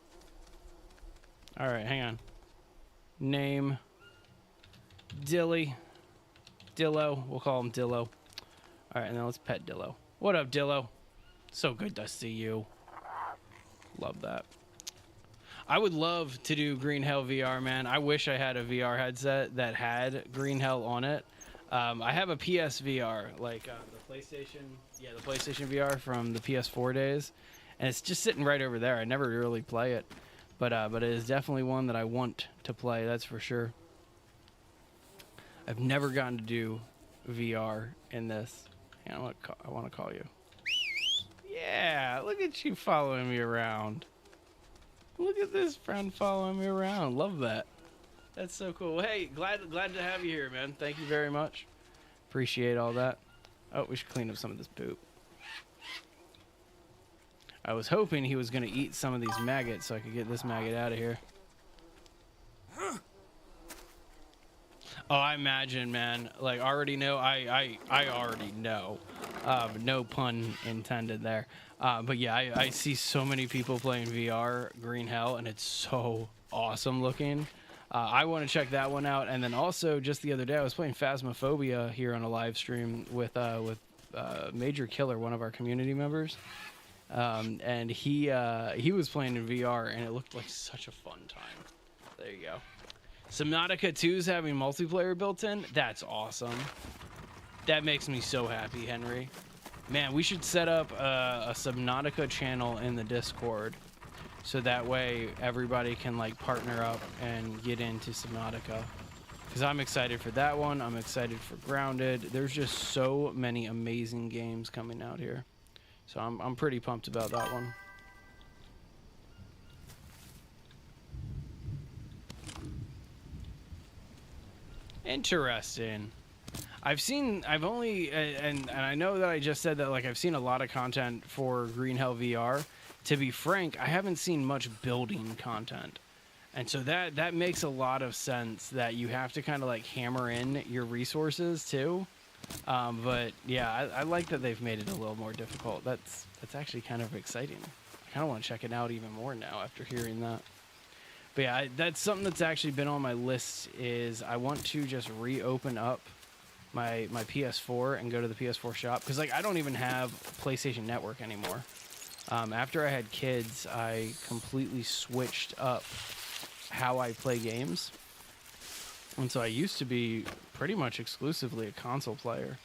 All right, hang on. Name. Dillo. We'll call him Dillo. All right, and then let's pet Dillo. What up, Dillo? So good to see you. Love that. I would love to do Green Hell VR, man. I wish I had a VR headset that had Green Hell on it. I have a PSVR, like the PlayStation VR from the PS4 days, and it's just sitting right over there. I never really play it, but it is definitely one that I want to play. That's for sure. I've never gotten to do VR in this. Yeah, I want to call you. Yeah, look at you following me around. Look at this friend following me around. Love that. That's so cool. Hey, glad to have you here, man. Thank you very much. Appreciate all that. Oh, we should clean up some of this poop. I was hoping he was going to eat some of these maggots so I could get this maggot out of here. Oh, I imagine, man. Like, already know. I already know. No pun intended there. But yeah, I see so many people playing VR Green Hell, and it's so awesome looking. I want to check that one out. And then also, just the other day, I was playing Phasmophobia here on a live stream with Major Killer, one of our community members. And he was playing in VR, and it looked like such a fun time. There you go. Subnautica 2's having multiplayer built in. That's awesome. That makes me so happy, Henry. Man, we should set up a Subnautica channel in the Discord, so that way everybody can like partner up and get into Subnautica. Because I'm excited for that one. I'm excited for Grounded. There's just so many amazing games coming out here. So I'm pretty pumped about that one. Interesting. I've only, and I know that I just said that, like, I've seen a lot of content for Green Hell VR. To be frank, I haven't seen much building content. And so that makes a lot of sense that you have to kind of like hammer in your resources too. But yeah, I like that they've made it a little more difficult. That's actually kind of exciting. I kind of want to check it out even more now after hearing that. But yeah, that's something that's actually been on my list. Is I want to just reopen up my PS4 and go to the PS4 shop, because like I don't even have PlayStation Network anymore. After I had kids, I completely switched up how I play games, and so I used to be pretty much exclusively a console player,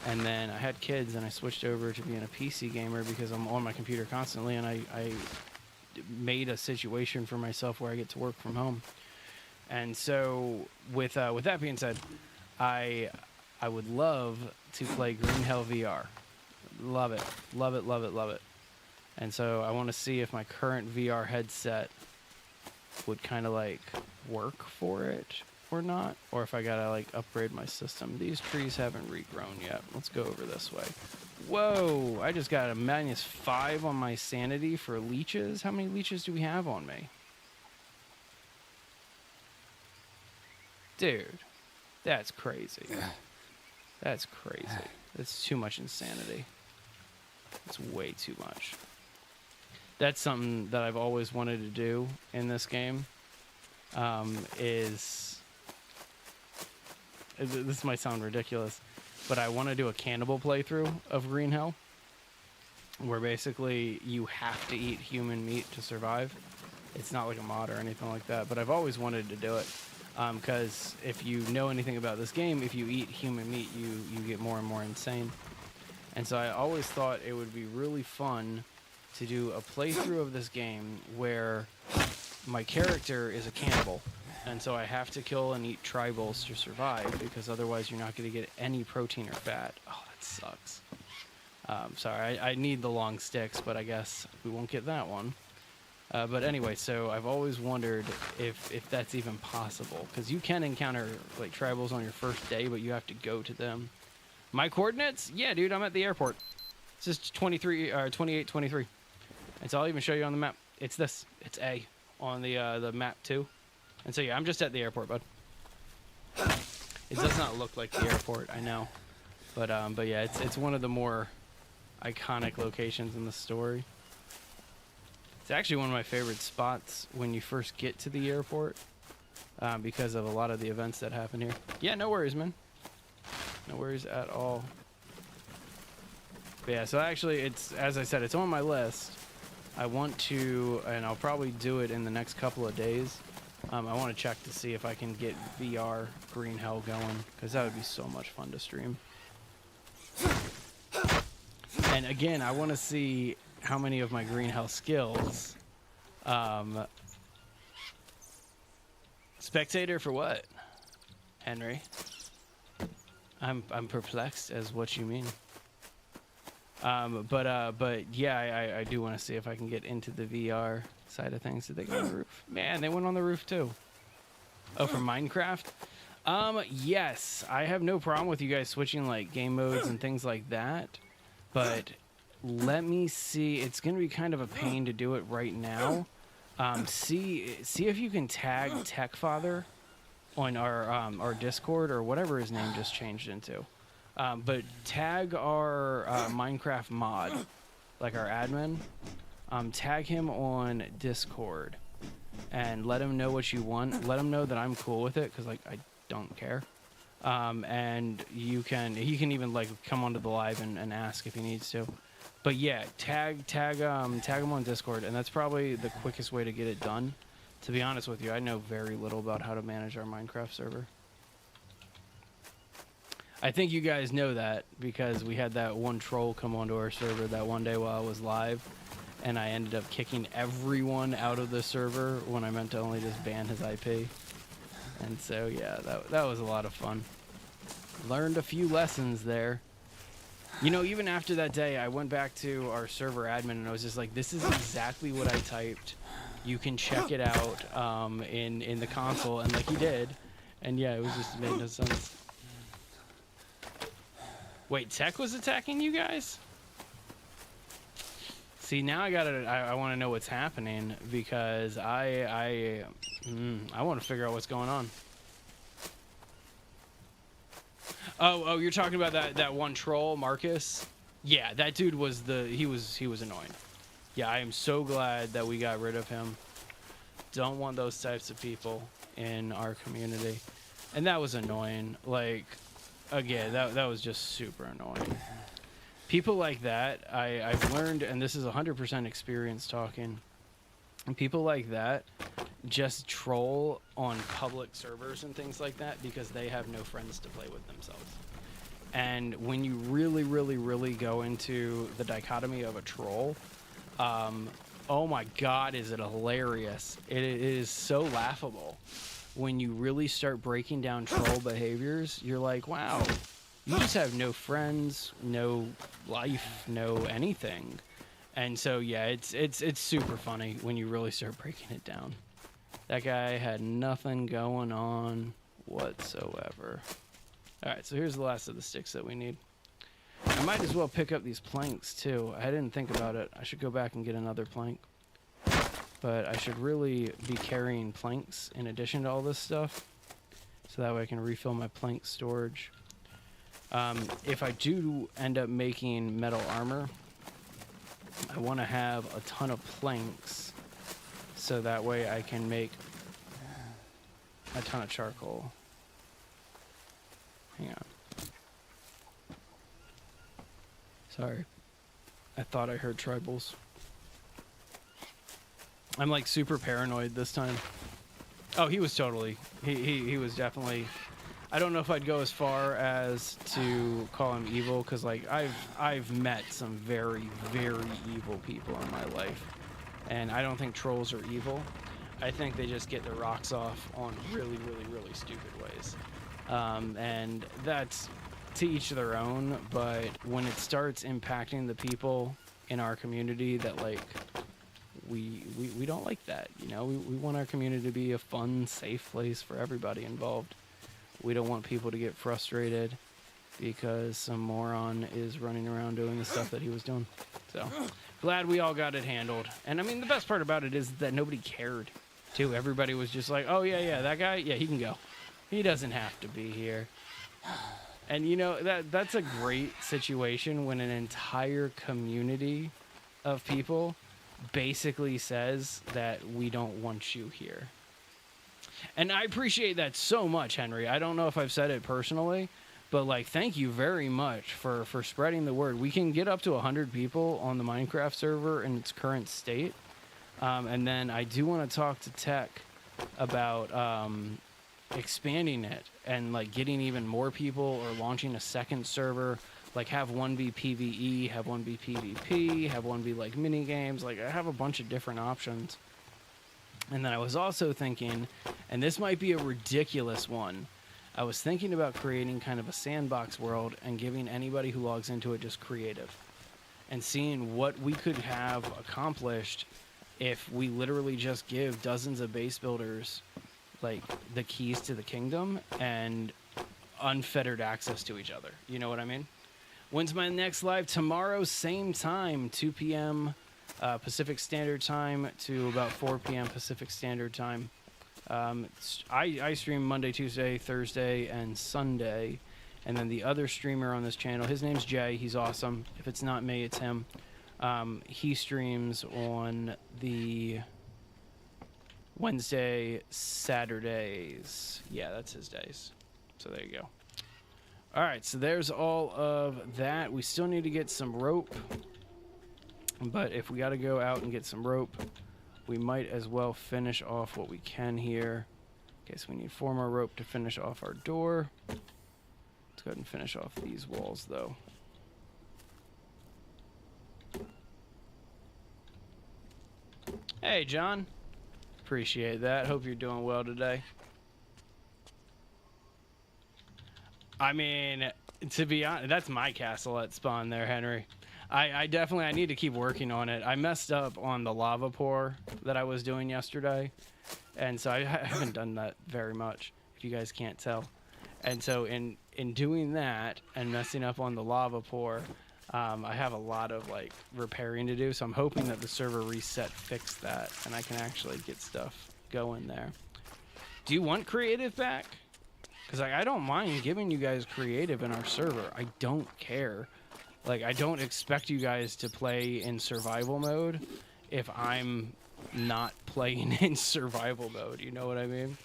and then I had kids and I switched over to being a PC gamer because I'm on my computer constantly, and I made a situation for myself where I get to work from home. And so with that being said, I would love to play Green Hell VR. Love it. Love it, love it, love it. And so I want to see if my current VR headset would kind of like work for it or not, or if I gotta like upgrade my system. These trees haven't regrown yet. Let's go over this way. Whoa, I just got a -5 on my sanity for leeches. How many leeches do we have on me? Dude, that's crazy. That's crazy. That's too much insanity. It's way too much. That's something that I've always wanted to do in this game. This might sound ridiculous, but I want to do a cannibal playthrough of Green Hell, where basically you have to eat human meat to survive. It's not like a mod or anything like that, but I've always wanted to do it. Because if you know anything about this game, if you eat human meat, you get more and more insane. And so I always thought it would be really fun to do a playthrough of this game where my character is a cannibal. And so I have to kill and eat tribals to survive, because otherwise you're not going to get any protein or fat. Oh, that sucks. Sorry, I need the long sticks, but I guess we won't get that one. But anyway, so I've always wondered if that's even possible, because you can encounter like tribals on your first day, but you have to go to them. My coordinates? Yeah, dude, I'm at the airport. It's just 28, 23. And so I'll even show you on the map. It's this. It's A on the map too. And so yeah, I'm just at the airport, bud. It does not look like the airport, I know, but yeah, it's one of the more iconic locations in the story. It's actually one of my favorite spots when you first get to the airport, because of a lot of the events that happen here. Yeah, no worries, man. No worries at all. But yeah, so actually, it's, as I said, it's on my list. I want to, and I'll probably do it in the next couple of days. I want to check to see if I can get VR Green Hell going, because that would be so much fun to stream. And again, I want to see how many of my Green Hell skills. Spectator for what, Henry? I'm perplexed as what you mean. But yeah, I do want to see if I can get into the VR side of things. Did they go on the roof? Man, they went on the roof too. Oh, for Minecraft? Yes, I have no problem with you guys switching like game modes and things like that. But let me see. It's gonna be kind of a pain to do it right now. See if you can tag Techfather on our Discord or whatever his name just changed into. But tag our Minecraft mod, like our admin. Tag him on Discord and let him know what you want. Let him know that I'm cool with it, because like I don't care. And he can even like come onto the live and ask if he needs to. But yeah, tag him on Discord, and that's probably the quickest way to get it done. To be honest with you, I know very little about how to manage our Minecraft server. I think you guys know that because we had that one troll come onto our server that one day while I was live, and I ended up kicking everyone out of the server when I meant to only just ban his IP. And so yeah, that was a lot of fun. Learned a few lessons there. You know, even after that day, I went back to our server admin and I was just like, this is exactly what I typed. You can check it out in the console, and like he did. And yeah, it was just made no sense. Wait, Tech was attacking you guys? See, now I want to know what's happening, because I want to figure out what's going on. Oh, you're talking about that one troll, Marcus? Yeah, that dude was he was annoying. Yeah, I am so glad that we got rid of him. Don't want those types of people in our community. And that was annoying. Like, again, that was just super annoying. People like that, I've learned, and this is 100% experience talking, and people like that just troll on public servers and things like that because they have no friends to play with themselves. And when you really, really, really go into the dichotomy of a troll, oh my God, is it hilarious. It is so laughable. When you really start breaking down troll behaviors, you're like, wow, you just have no friends, no life, no anything. And so, yeah, it's super funny when you really start breaking it down. That guy had nothing going on whatsoever. All right, so here's the last of the sticks that we need. I might as well pick up these planks, too. I didn't think about it. I should go back and get another plank. But I should really be carrying planks in addition to all this stuff, so that way I can refill my plank storage. If I do end up making metal armor, I want to have a ton of planks, so that way I can make a ton of charcoal. Hang on. Sorry. I thought I heard tribals. I'm like super paranoid this time. Oh, he was totally. He was definitely. I don't know if I'd go as far as to call him evil, because like I've met some very evil people in my life, and I don't think trolls are evil. I think they just get their rocks off on really stupid ways, and that's to each their own. But when it starts impacting the people in our community, that like we don't like that. You know, we want our community to be a fun, safe place for everybody involved. We don't want people to get frustrated because some moron is running around doing the stuff that he was doing. So glad we all got it handled. And I mean, the best part about it is that nobody cared too. Everybody was just like, oh yeah, that guy, yeah, he can go. He doesn't have to be here. And you know, that's a great situation when an entire community of people basically says that we don't want you here. And I appreciate that so much, Henry. I don't know if I've said it personally, but like, thank you very much for spreading the word. We can get up to 100 people on the Minecraft server in its current state. And then I do want to talk to Tech about expanding it and like getting even more people, or launching a second server. Like have one be PvE, have one be PvP, have one be like mini games. Like I have a bunch of different options. And then I was also thinking, and this might be a ridiculous one, I was thinking about creating kind of a sandbox world and giving anybody who logs into it just creative, and seeing what we could have accomplished if we literally just give dozens of base builders like the keys to the kingdom and unfettered access to each other. You know what I mean? When's my next live? Tomorrow, same time, 2 p.m. Pacific Standard Time to about 4 p.m. Pacific Standard Time. I stream Monday, Tuesday, Thursday, and Sunday. And then the other streamer on this channel, his name's Jay. He's awesome. If it's not me, it's him. He streams on the Wednesday, Saturdays. Yeah, that's his days. So there you go. All right, so there's all of that. We still need to get some rope. But if we got to go out and get some rope, we might as well finish off what we can here. Okay, so we need 4 more rope to finish off our door. Let's go ahead and finish off these walls, though. Hey, John. Appreciate that. Hope you're doing well today. I mean, to be honest, that's my castle at spawn there, Henry. I definitely need to keep working on it. I messed up on the lava pour that I was doing yesterday, and so I haven't done that very much, if you guys can't tell. And so in doing that and messing up on the lava pour, I have a lot of like repairing to do. So I'm hoping that the server reset fixed that and I can actually get stuff going there. Do you want creative back? Because I don't mind giving you guys creative in our server. I don't care. Like, I don't expect you guys to play in survival mode if I'm not playing in survival mode. You know what I mean?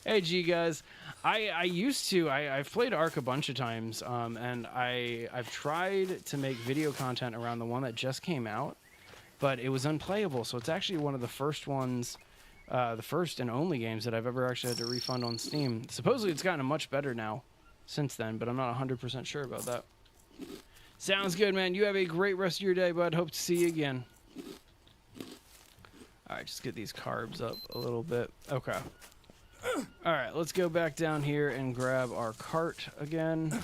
Hey, G guys. I've played Ark a bunch of times, and I've tried to make video content around the one that just came out, but it was unplayable. So it's actually one of the first ones, the first and only games that I've ever actually had to refund on Steam. Supposedly it's gotten much better now since then, but I'm not 100% sure about that. Sounds good, man. You have a great rest of your day, bud. Hope to see you again. All right, just get these carbs up a little bit. Okay. All right, let's go back down here and grab our cart again.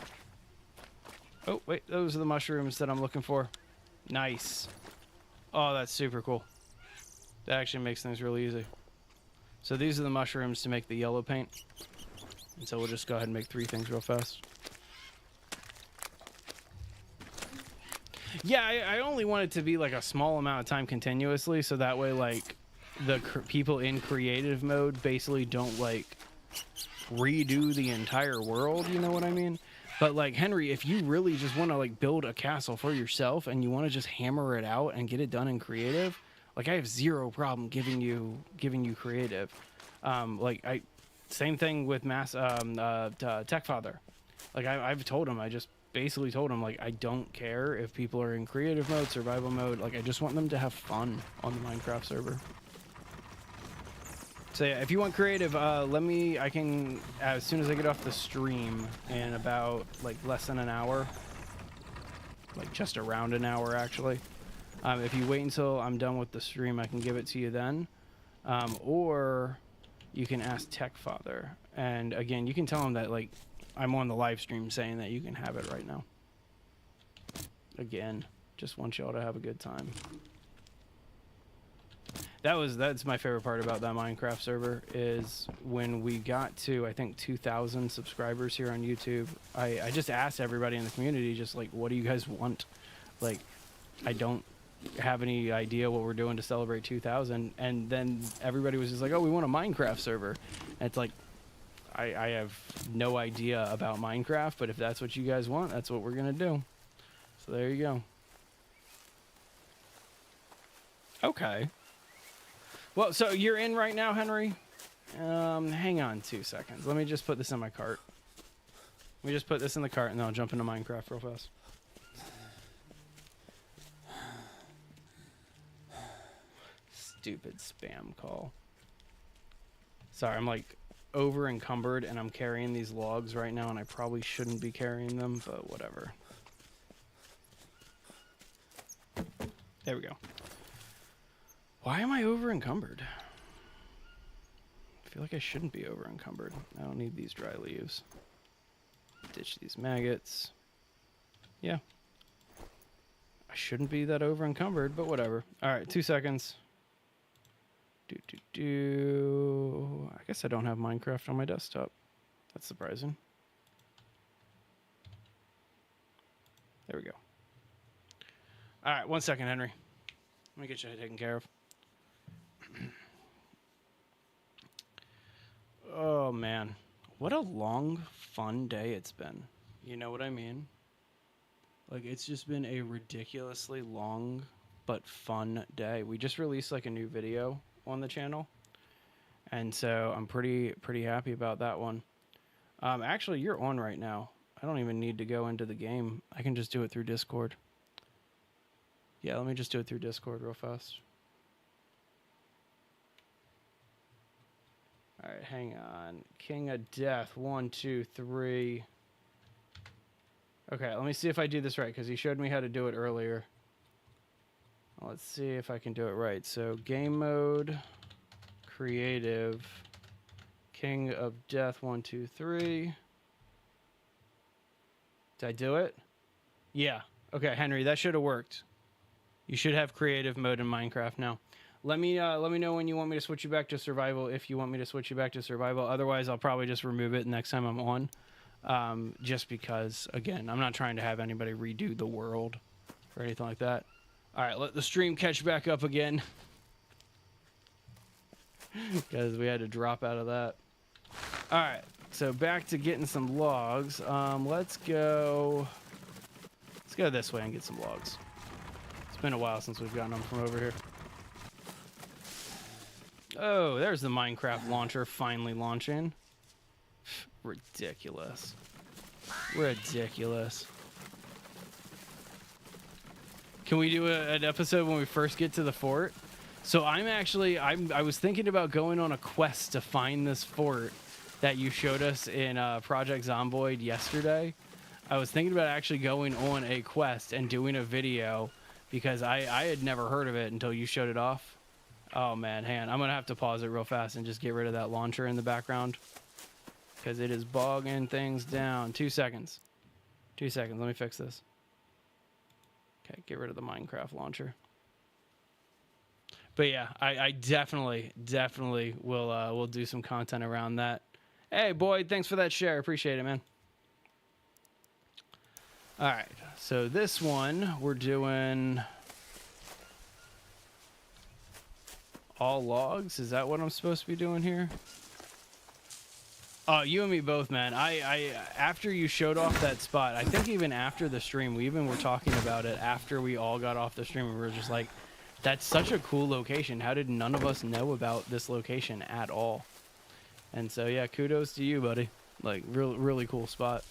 Oh, wait, those are the mushrooms that I'm looking for. Nice. Oh, that's super cool. That actually makes things really easy. So these are the mushrooms to make the yellow paint. And so we'll just go ahead and make 3 things real fast. Yeah, I only want it to be like a small amount of time continuously, so that way like the people in creative mode basically don't like redo the entire world, you know what I mean? But like, Henry, if you really just want to like build a castle for yourself and you want to just hammer it out and get it done in creative, like I have zero problem giving you creative. Same thing with Techfather. Like I've told him, I just basically told him, like, I don't care if people are in creative mode, survival mode. Like, I just want them to have fun on the Minecraft server. So yeah, if you want creative, I can, as soon as I get off the stream in about like less than an hour, like just around an hour actually. If you wait until I'm done with the stream, I can give it to you then. Or you can ask TechFather. And again, you can tell him that like I'm on the live stream saying that you can have it right now. Again, just want y'all to have a good time. That's my favorite part about that Minecraft server is when we got to, I think, 2,000 subscribers here on YouTube. I just asked everybody in the community, just like, what do you guys want? Like, I don't have any idea what we're doing to celebrate 2,000. And then everybody was just like, oh, we want a Minecraft server. And it's like, I have no idea about Minecraft, but if that's what you guys want, that's what we're going to do. So there you go. Okay. Well, so you're in right now, Henry? Hang on 2 seconds. Let me just put this in my cart. Let me just put this in the cart, and then I'll jump into Minecraft real fast. Stupid spam call. Sorry, I'm like over encumbered, and I'm carrying these logs right now, and I probably shouldn't be carrying them, but whatever. There we go. Why am I over encumbered? I feel like I shouldn't be over encumbered. I don't need these dry leaves. Ditch these maggots. Yeah. I shouldn't be that over encumbered, but whatever. Alright, 2 seconds. I guess I don't have Minecraft on my desktop. That's surprising. There we go. Alright, 1 second, Henry. Let me get you taken care of. Oh, man. What a long, fun day it's been. You know what I mean? Like, it's just been a ridiculously long but fun day. We just released, like, a new video on the channel. And so I'm pretty happy about that one. Actually, you're on right now. I don't even need to go into the game. I can just do it through Discord. Yeah, let me just do it through Discord real fast. Alright, hang on. King of Death, 1, 2, 3. Okay, let me see if I do this right, because he showed me how to do it earlier. Let's see if I can do it right. So, game mode, creative, King of Death, 1, 2, 3. Did I do it? Yeah. Okay, Henry, that should have worked. You should have creative mode in Minecraft now. Let me know when you want me to switch you back to survival, if you want me to switch you back to survival. Otherwise, I'll probably just remove it next time I'm on. Just because, again, I'm not trying to have anybody redo the world or anything like that. All right, let the stream catch back up again. Because we had to drop out of that. All right, so back to getting some logs. Let's go this way and get some logs. It's been a while since we've gotten them from over here. Oh, there's the Minecraft launcher finally launching. Ridiculous. Ridiculous. Can we do an episode when we first get to the fort? So I was thinking about going on a quest to find this fort that you showed us in Project Zomboid yesterday. I was thinking about actually going on a quest and doing a video because I had never heard of it until you showed it off. Oh man, hang on. I'm gonna have to pause it real fast and just get rid of that launcher in the background because it is bogging things down. 2 seconds. 2 seconds. Let me fix this. Okay, get rid of the Minecraft launcher. But yeah, I definitely will do some content around that. Hey, Boyd, thanks for that share. Appreciate it, man. All right, so this one we're doing all logs. Is that what I'm supposed to be doing here? Oh, you and me both, man. I after you showed off that spot, I think even after the stream, we even were talking about it after we all got off the stream, and we were just like, that's such a cool location. How did none of us know about this location at all? And so, yeah, kudos to you, buddy. Like, really cool spot.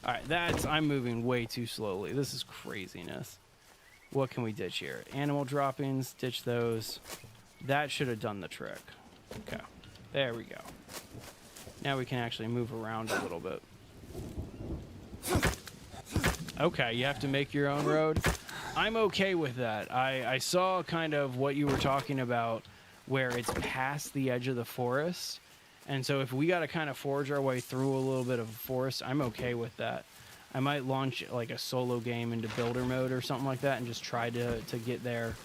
All right, I'm moving way too slowly. This is craziness. What can we ditch here? Animal droppings, ditch those. That should have done the trick. Okay. There we go. Now we can actually move around a little bit. Okay, you have to make your own road. I'm okay with that. I saw kind of what you were talking about, where it's past the edge of the forest. And so if we got to kind of forge our way through a little bit of a forest, I'm okay with that. I might launch like a solo game into builder mode or something like that and just try to get there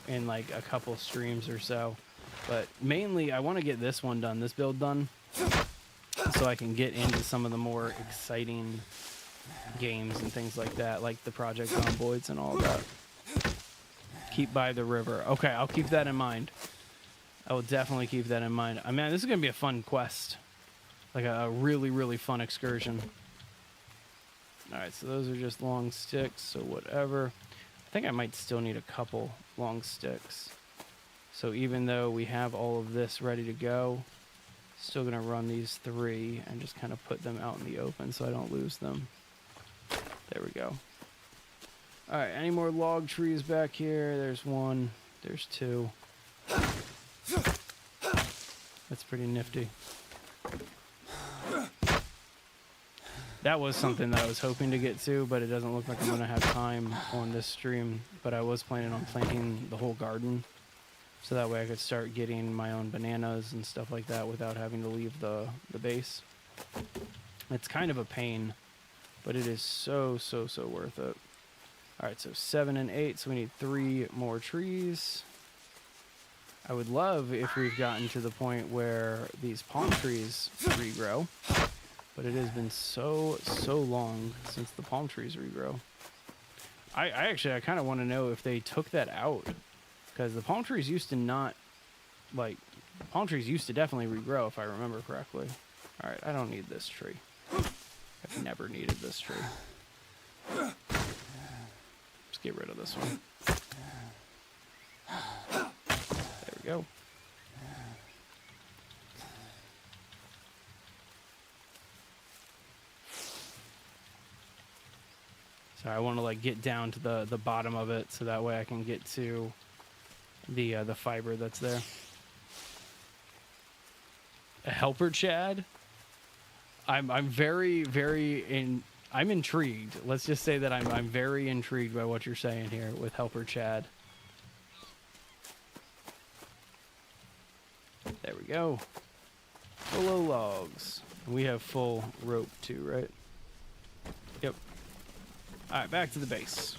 in like a couple streams or so. But mainly I want to get this one done, this build done, so I can get into some of the more exciting games and things like that, like the Project Zomboids and all that. Keep by the river. Okay, I'll keep that in mind. I will definitely keep that in mind. I mean, this is going to be a fun quest. Like a really, really fun excursion. Alright, so those are just long sticks, so whatever. I think I might still need a couple long sticks. So even though we have all of this ready to go, still going to run these 3 and just kind of put them out in the open so I don't lose them. There we go. Alright, any more log trees back here? There's 1. There's 2. That's pretty nifty. That was something that I was hoping to get to, but it doesn't look like I'm going to have time on this stream. But I was planning on planting the whole garden, so that way I could start getting my own bananas and stuff like that without having to leave the base. It's kind of a pain, but it is so worth it. Alright, so 7 and 8, so we need 3 more trees. I would love if we've gotten to the point where these palm trees regrow. But it has been so long since the palm trees regrow. I kind of want to know if they took that out, because the palm trees used to not, like, palm trees used to definitely regrow if I remember correctly. All right, I don't need this tree. I've never needed this tree. Let's get rid of this one. There we go. So I want to like get down to the bottom of it, so that way I can get to the fiber that's there. A helper Chad? I'm intrigued. Let's just say that I'm very intrigued by what you're saying here with helper Chad. There we go. Full of logs. We have full rope too, right? Yep. Alright, back to the base.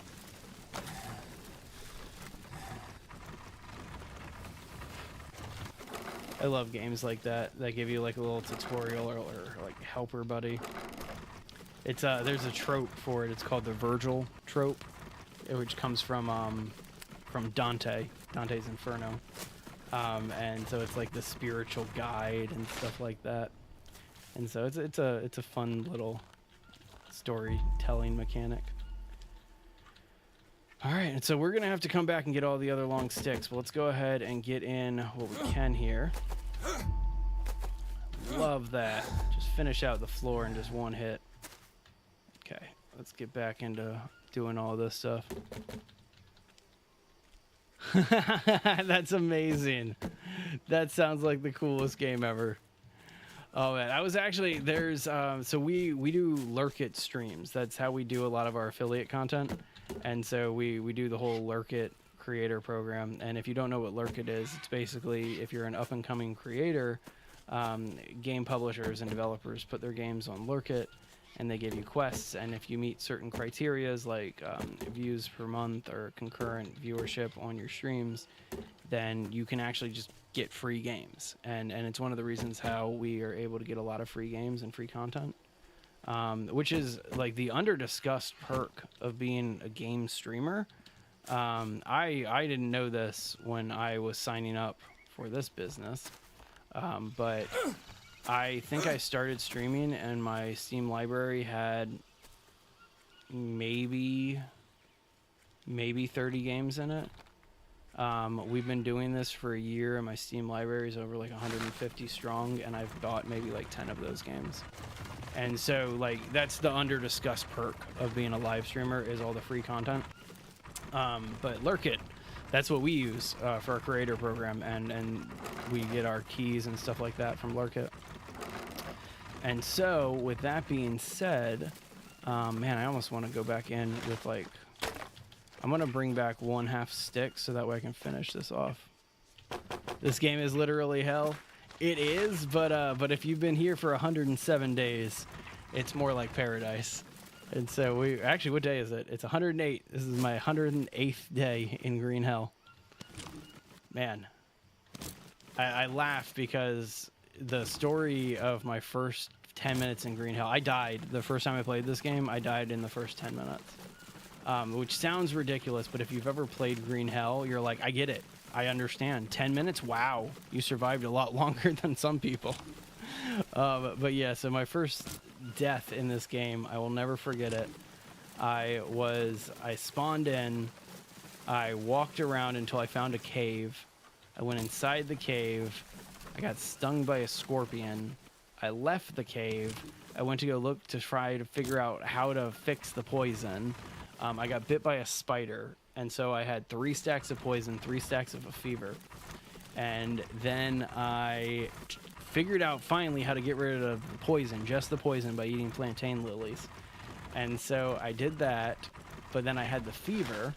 I love games like that give you like a little tutorial or like helper buddy. It's there's a trope for it. It's called the Virgil trope, which comes from Dante's Inferno. And so it's like the spiritual guide and stuff like that. And so it's a fun little storytelling mechanic. All right, and so we're gonna have to come back and get all the other long sticks, but let's go ahead and get in what we can here. Love that. Just finish out the floor in just one hit. Okay, let's get back into doing all this stuff. That's amazing. That sounds like the coolest game ever. Oh man, I was actually, there's so we do Lurkit streams. That's how we do a lot of our affiliate content. And so we do the whole Lurkit creator program. And if you don't know what Lurkit is, it's basically if you're an up and coming creator, game publishers and developers put their games on Lurkit and they give you quests. And if you meet certain criterias like views per month or concurrent viewership on your streams, then you can actually just get free games. And it's one of the reasons how we are able to get a lot of free games and free content. Which is like the under-discussed perk of being a game streamer. I didn't know this when I was signing up for this business, but I think I started streaming and my Steam library had maybe 30 games in it. We've been doing this for a year and my Steam library is over like 150 strong, and I've bought maybe like 10 of those games. And so like that's the under-discussed perk of being a live streamer, is all the free content. But Lurkit, that's what we use for our creator program, and we get our keys and stuff like that from Larkit. And so, with that being said, man, I almost want to go back in with like, I'm gonna bring back 1/2 stick so that way I can finish this off. This game is literally hell. It is, but if you've been here for 107 days, it's more like paradise. And so actually, what day is it? It's 108. This is my 108th day in Green Hell. Man, I laugh because the story of my first 10 minutes in Green Hell, I died the first time I played this game. I died in the first 10 minutes, which sounds ridiculous, but if you've ever played Green Hell, you're like, I get it. I understand. 10 minutes? Wow. You survived a lot longer than some people. But yeah, so my first death in this game, I will never forget it. I spawned in, I walked around until I found a cave. I went inside the cave. I got stung by a scorpion. I left the cave. I went to go look to try to figure out how to fix the poison. I got bit by a spider. And so I had 3 stacks of poison, 3 stacks of a fever. And then I figured out finally how to get rid of the poison, just the poison, by eating plantain lilies. And so I did that, but then I had the fever.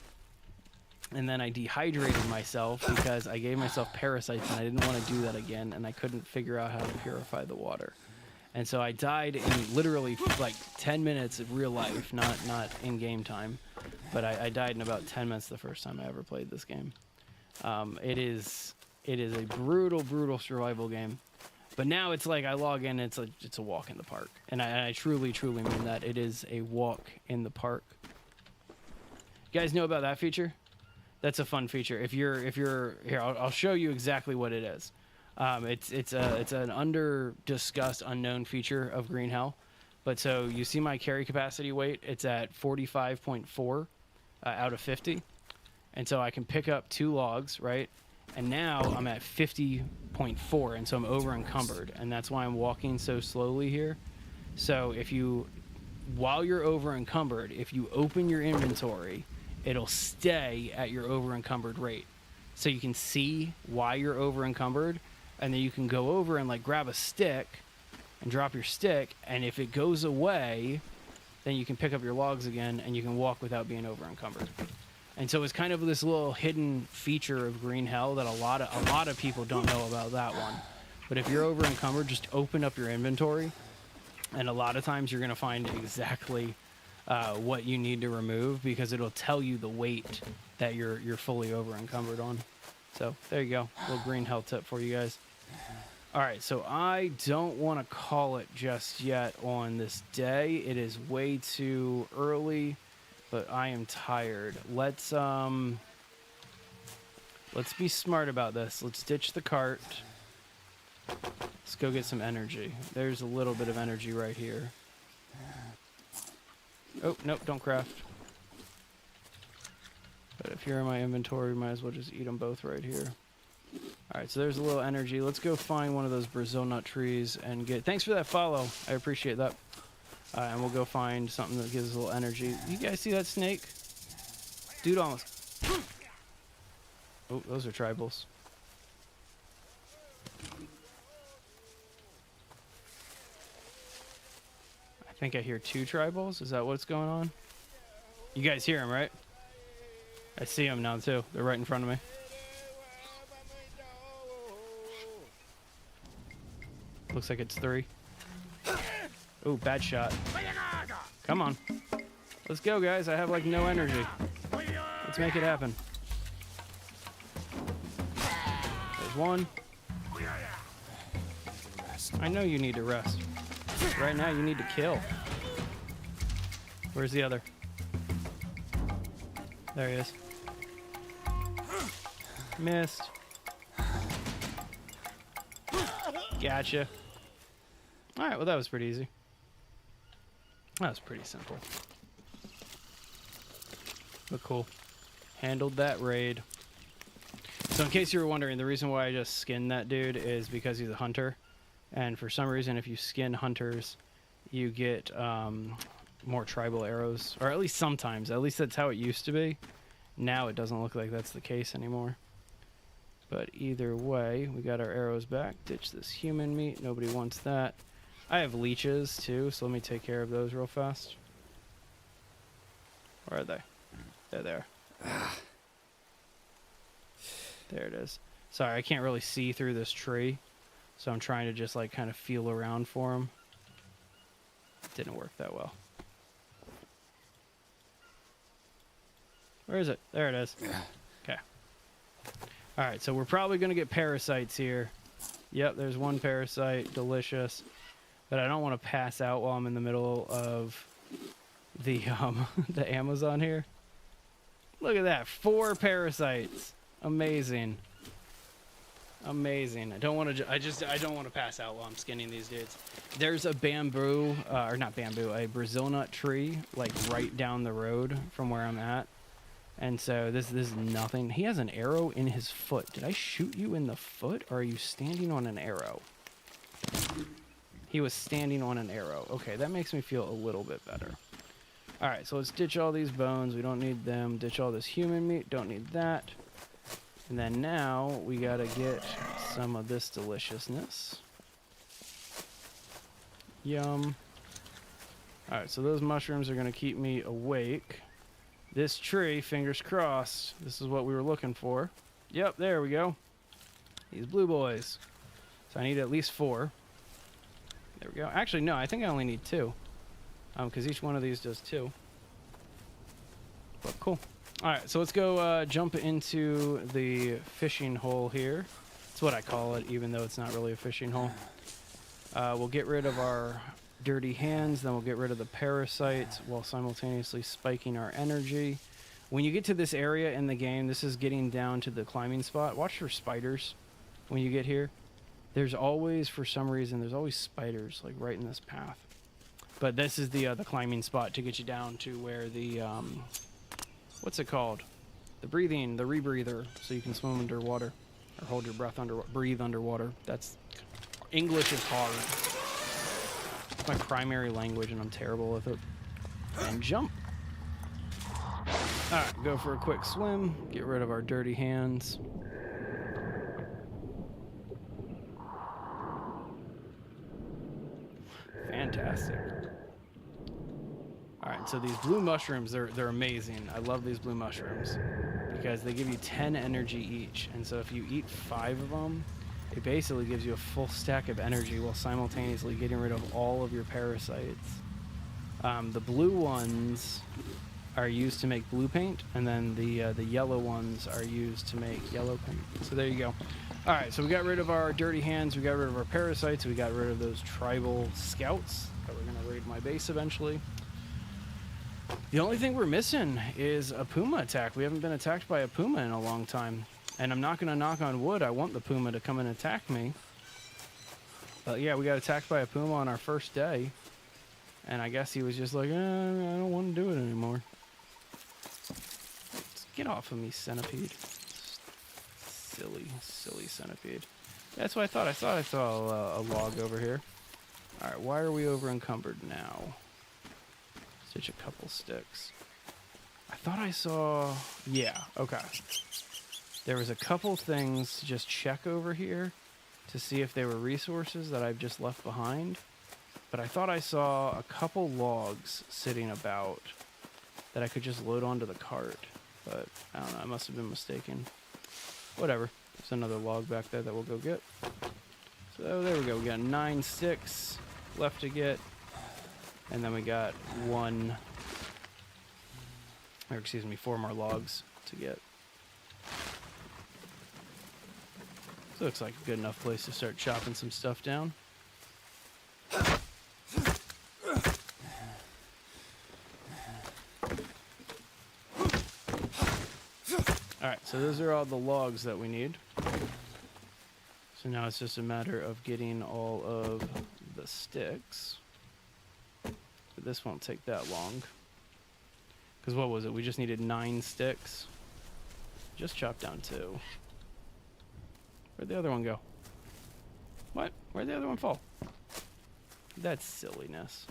And then I dehydrated myself because I gave myself parasites and I didn't want to do that again. And I couldn't figure out how to purify the water. And so I died in literally like 10 minutes of real life, not in game time. But I died in about 10 minutes the first time I ever played this game. It is a brutal survival game. But now it's like I log in, it's a walk in the park. And I truly mean that. It is a walk in the park. You guys know about that feature? That's a fun feature. If you're here, I'll show you exactly what it is. It's an under-discussed, unknown feature of Green Hell. But so you see my carry capacity weight, it's at 45.4 out of 50. And so I can pick up 2 logs, right? And now I'm at 50.4, and so I'm over encumbered. And that's why I'm walking so slowly here. So while you're over encumbered, if you open your inventory, it'll stay at your over encumbered rate. So you can see why you're over encumbered, and then you can go over and like grab a stick and drop your stick, and if it goes away, then you can pick up your logs again and you can walk without being over encumbered. And so it's kind of this little hidden feature of Green Hell that a lot of people don't know about that one. But if you're over encumbered, just open up your inventory, and a lot of times you're going to find exactly what you need to remove, because it'll tell you the weight that you're fully over encumbered on. So there you go, little Green Hell tip for you guys. All right, so I don't want to call it just yet on this day. It is way too early, but I am tired. Let's be smart about this. Let's ditch the cart. Let's go get some energy. There's a little bit of energy right here. Oh, nope, don't craft. But if you're in my inventory, might as well just eat them both right here. Alright, so there's a little energy. Let's go find one of those Brazil nut trees and get... Thanks for that follow. I appreciate that. And we'll go find something that gives us a little energy. You guys see that snake? Dude almost... Oh, those are tribals. I think I hear 2 tribals. Is that what's going on? You guys hear them, right? I see them now, too. They're right in front of me. Looks like it's 3. Oh, bad shot. Come on. Let's go, guys. I have, like, no energy. Let's make it happen. There's 1. I know you need to rest. Right now, you need to kill. Where's the other? There he is. Missed. Gotcha. Alright, well that was pretty easy. That was pretty simple. But cool. Handled that raid. So in case you were wondering, the reason why I just skinned that dude is because he's a hunter. And for some reason, if you skin hunters, you get more tribal arrows. Or at least sometimes. At least that's how it used to be. Now it doesn't look like that's the case anymore. But either way, we got our arrows back. Ditch this human meat. Nobody wants that. I have leeches too, so let me take care of those real fast. Where are they? They're there. There it is. Sorry, I can't really see through this tree, so I'm trying to just like kind of feel around for them. Didn't work that well. Where is it? There it is. Okay. All right, so we're probably going to get parasites here. Yep, there's one parasite. Delicious. But I don't want to pass out while I'm in the middle of the the Amazon here. Look at that. 4 parasites. Amazing. Amazing. I don't want to I don't want to pass out while I'm skinning these dudes. There's a bamboo or not bamboo, a Brazil nut tree like right down the road from where I'm at. And so this is nothing. He has an arrow in his foot. Did I shoot you in the foot, or are you standing on an arrow? He was standing on an arrow. Okay, that makes me feel a little bit better. All right, so let's ditch all these bones. We don't need them. Ditch all this human meat. Don't need that. And then now we got to get some of this deliciousness. Yum. All right, so those mushrooms are going to keep me awake. This tree, fingers crossed, this is what we were looking for. Yep, there we go. These blue boys. So I need at least 4. There we go. Actually, no, I think I only need 2. Because each one of these does 2. But cool. All right, so let's go jump into the fishing hole here. That's what I call it, even though it's not really a fishing hole. We'll get rid of our dirty hands, then we'll get rid of the parasites while simultaneously spiking our energy. When you get to this area in the game, this is getting down to the climbing spot. Watch for spiders when you get here. There's always, for some reason, there's always spiders like right in this path. But this is the climbing spot to get you down to where the what's it called? The rebreather, so you can swim underwater or hold your breath breathe underwater. That's English is hard. It's my primary language and I'm terrible with it. And jump. All right, go for a quick swim. Get rid of our dirty hands. Fantastic. All right, so these blue mushrooms, they're amazing. I love these blue mushrooms because they give you 10 energy each. And so if you eat 5 of them, it basically gives you a full stack of energy while simultaneously getting rid of all of your parasites. The blue ones are used to make blue paint, and then the yellow ones are used to make yellow paint. So there you go. All right, so we got rid of our dirty hands, we got rid of our parasites, we got rid of those tribal scouts that were going to raid my base eventually. The only thing we're missing is a puma attack. We haven't been attacked by a puma in a long time. And I'm not going to knock on wood. I want the puma to come and attack me. But yeah, we got attacked by a puma on our first day. And I guess he was just like, I don't want to do it anymore. Let's get off of me, centipede. Silly, silly centipede. That's what I thought. I thought I saw a log over here. All right, why are we over encumbered now? Stitch a couple sticks. I thought I saw... Yeah, okay. There was a couple things to just check over here to see if they were resources that I've just left behind. But I thought I saw a couple logs sitting about that I could just load onto the cart. But I don't know, I must have been mistaken. Whatever. There's another log back there that we'll go get. So there we go. We got 9 sticks left to get. And then we got 4 more logs to get. So looks like a good enough place to start chopping some stuff down. Alright, so those are all the logs that we need. So now it's just a matter of getting all of the sticks. But this won't take that long. Because what was it? We just needed 9 sticks. Just chopped down 2. Where'd the other one go? What? Where'd the other one fall? That's silliness.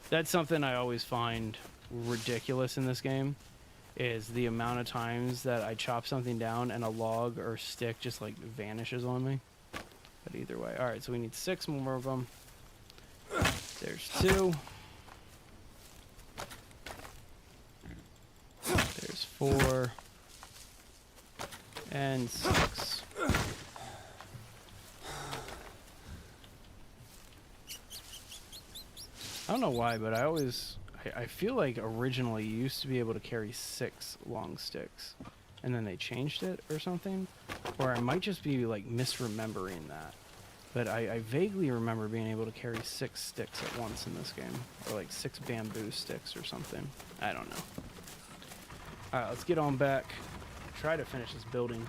That's something I always find ridiculous in this game. is the amount of times that I chop something down and a log or stick just like vanishes on me. But either way. All right, so we need 6 more of them. There's 2. There's 4. And 6. I don't know why, but I feel like originally you used to be able to carry 6 long sticks, and then they changed it or something. Or I might just be like misremembering that. But I vaguely remember being able to carry 6 sticks at once in this game. Or like 6 bamboo sticks or something. I don't know. Alright, let's get on back. Try to finish this building.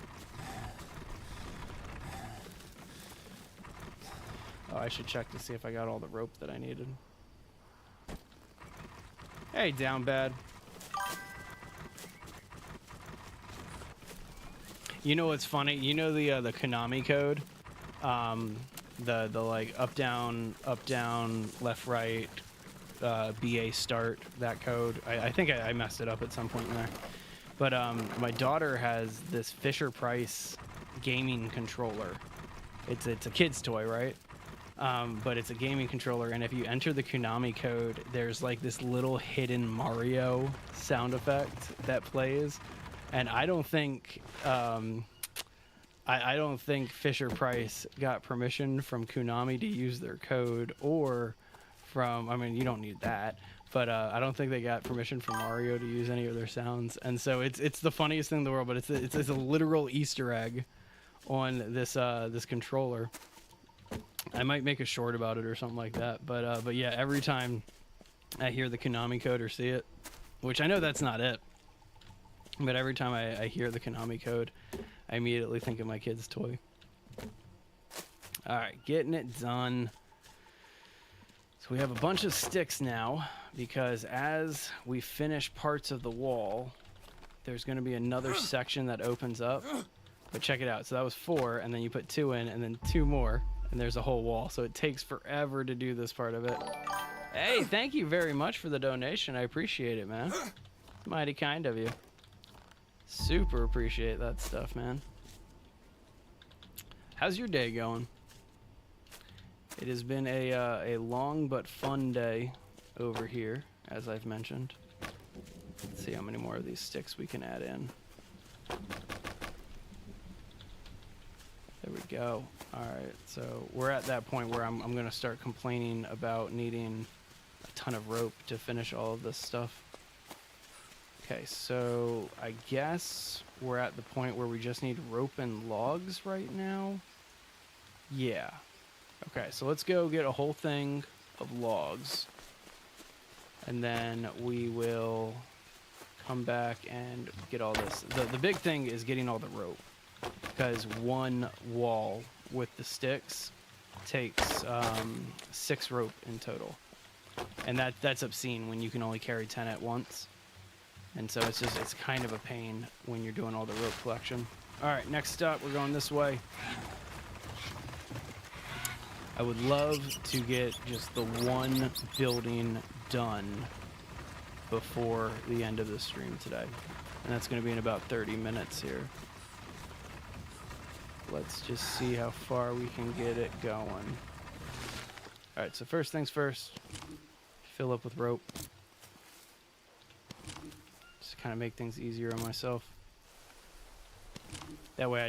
Oh, I should check to see if I got all the rope that I needed. Hey, down bad. You know what's funny? You know the Konami code? The like up down, left right, BA start, that code. I think I messed it up at some point in there. But my daughter has this Fisher-Price gaming controller. It's a kid's toy, right? But it's a gaming controller, and if you enter the Konami code, there's like this little hidden Mario sound effect that plays, and I don't think I don't think Fisher-Price got permission from Konami to use their code, or from, I mean, you don't need that, but I don't think they got permission from Mario to use any of their sounds, and so it's the funniest thing in the world. But it's a literal Easter egg on this this controller. I might make a short about it or something like that. But yeah, every time I hear the Konami code or see it, which I know that's not it, but every time I hear the Konami code, I immediately think of my kid's toy. All right, getting it done. So we have a bunch of sticks now, because as we finish parts of the wall, there's going to be another section that opens up. But check it out. So that was 4, and then you put 2 in, and then 2 more. And there's a whole wall, so it takes forever to do this part of it. Hey, thank you very much for the donation. I appreciate it, man. Mighty kind of you. Super appreciate that stuff, man. How's your day going? It has been a long but fun day over here, as I've mentioned. Let's see how many more of these sticks we can add in. There we go. All right, so we're at that point where I'm going to start complaining about needing a ton of rope to finish all of this stuff. Okay, so I guess we're at the point where we just need rope and logs right now. Yeah. Okay, so let's go get a whole thing of logs, and then we will come back and get all this. The big thing is getting all the rope, because one wall with the sticks takes 6 rope in total, and that's obscene when you can only carry 10 at once. And so it's kind of a pain when you're doing all the rope collection. All right, next up, we're going this way. I would love to get just the one building done before the end of the stream today, and that's going to be in about 30 minutes here. Let's just see how far we can get it going. All right, so first things first, fill up with rope. Just kind of make things easier on myself. That way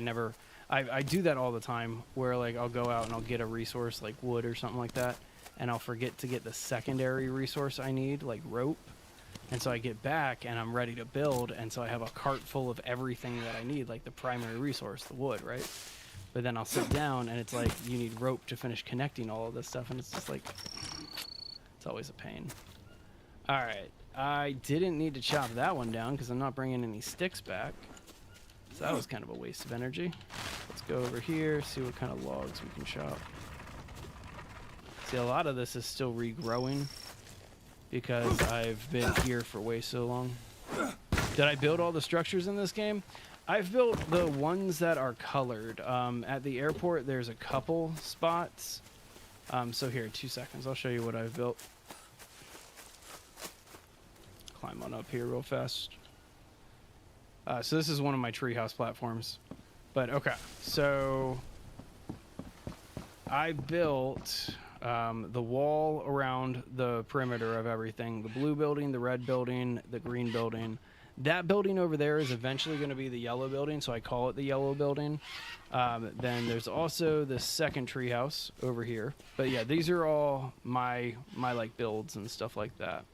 I do that all the time, where like I'll go out and I'll get a resource like wood or something like that, and I'll forget to get the secondary resource I need, like rope. And so I get back and I'm ready to build, and so I have a cart full of everything that I need, like the primary resource, the wood, right? But then I'll sit down and it's like, you need rope to finish connecting all of this stuff, and it's just like, it's always a pain. All right, I didn't need to chop that one down because I'm not bringing any sticks back. So that was kind of a waste of energy. Let's go over here, see what kind of logs we can chop. See, a lot of this is still regrowing because I've been here for way so long. Did I build all the structures in this game? I've built the ones that are colored. At the airport, there's a couple spots. So here, 2 seconds. I'll show you what I've built. Climb on up here real fast. So this is one of my treehouse platforms. But okay, so I built the wall around the perimeter of everything. The blue building, the red building, the green building. That building over there is eventually going to be the yellow building, so I call it the yellow building. Then there's also the second treehouse over here. But yeah, these are all my like builds and stuff like that.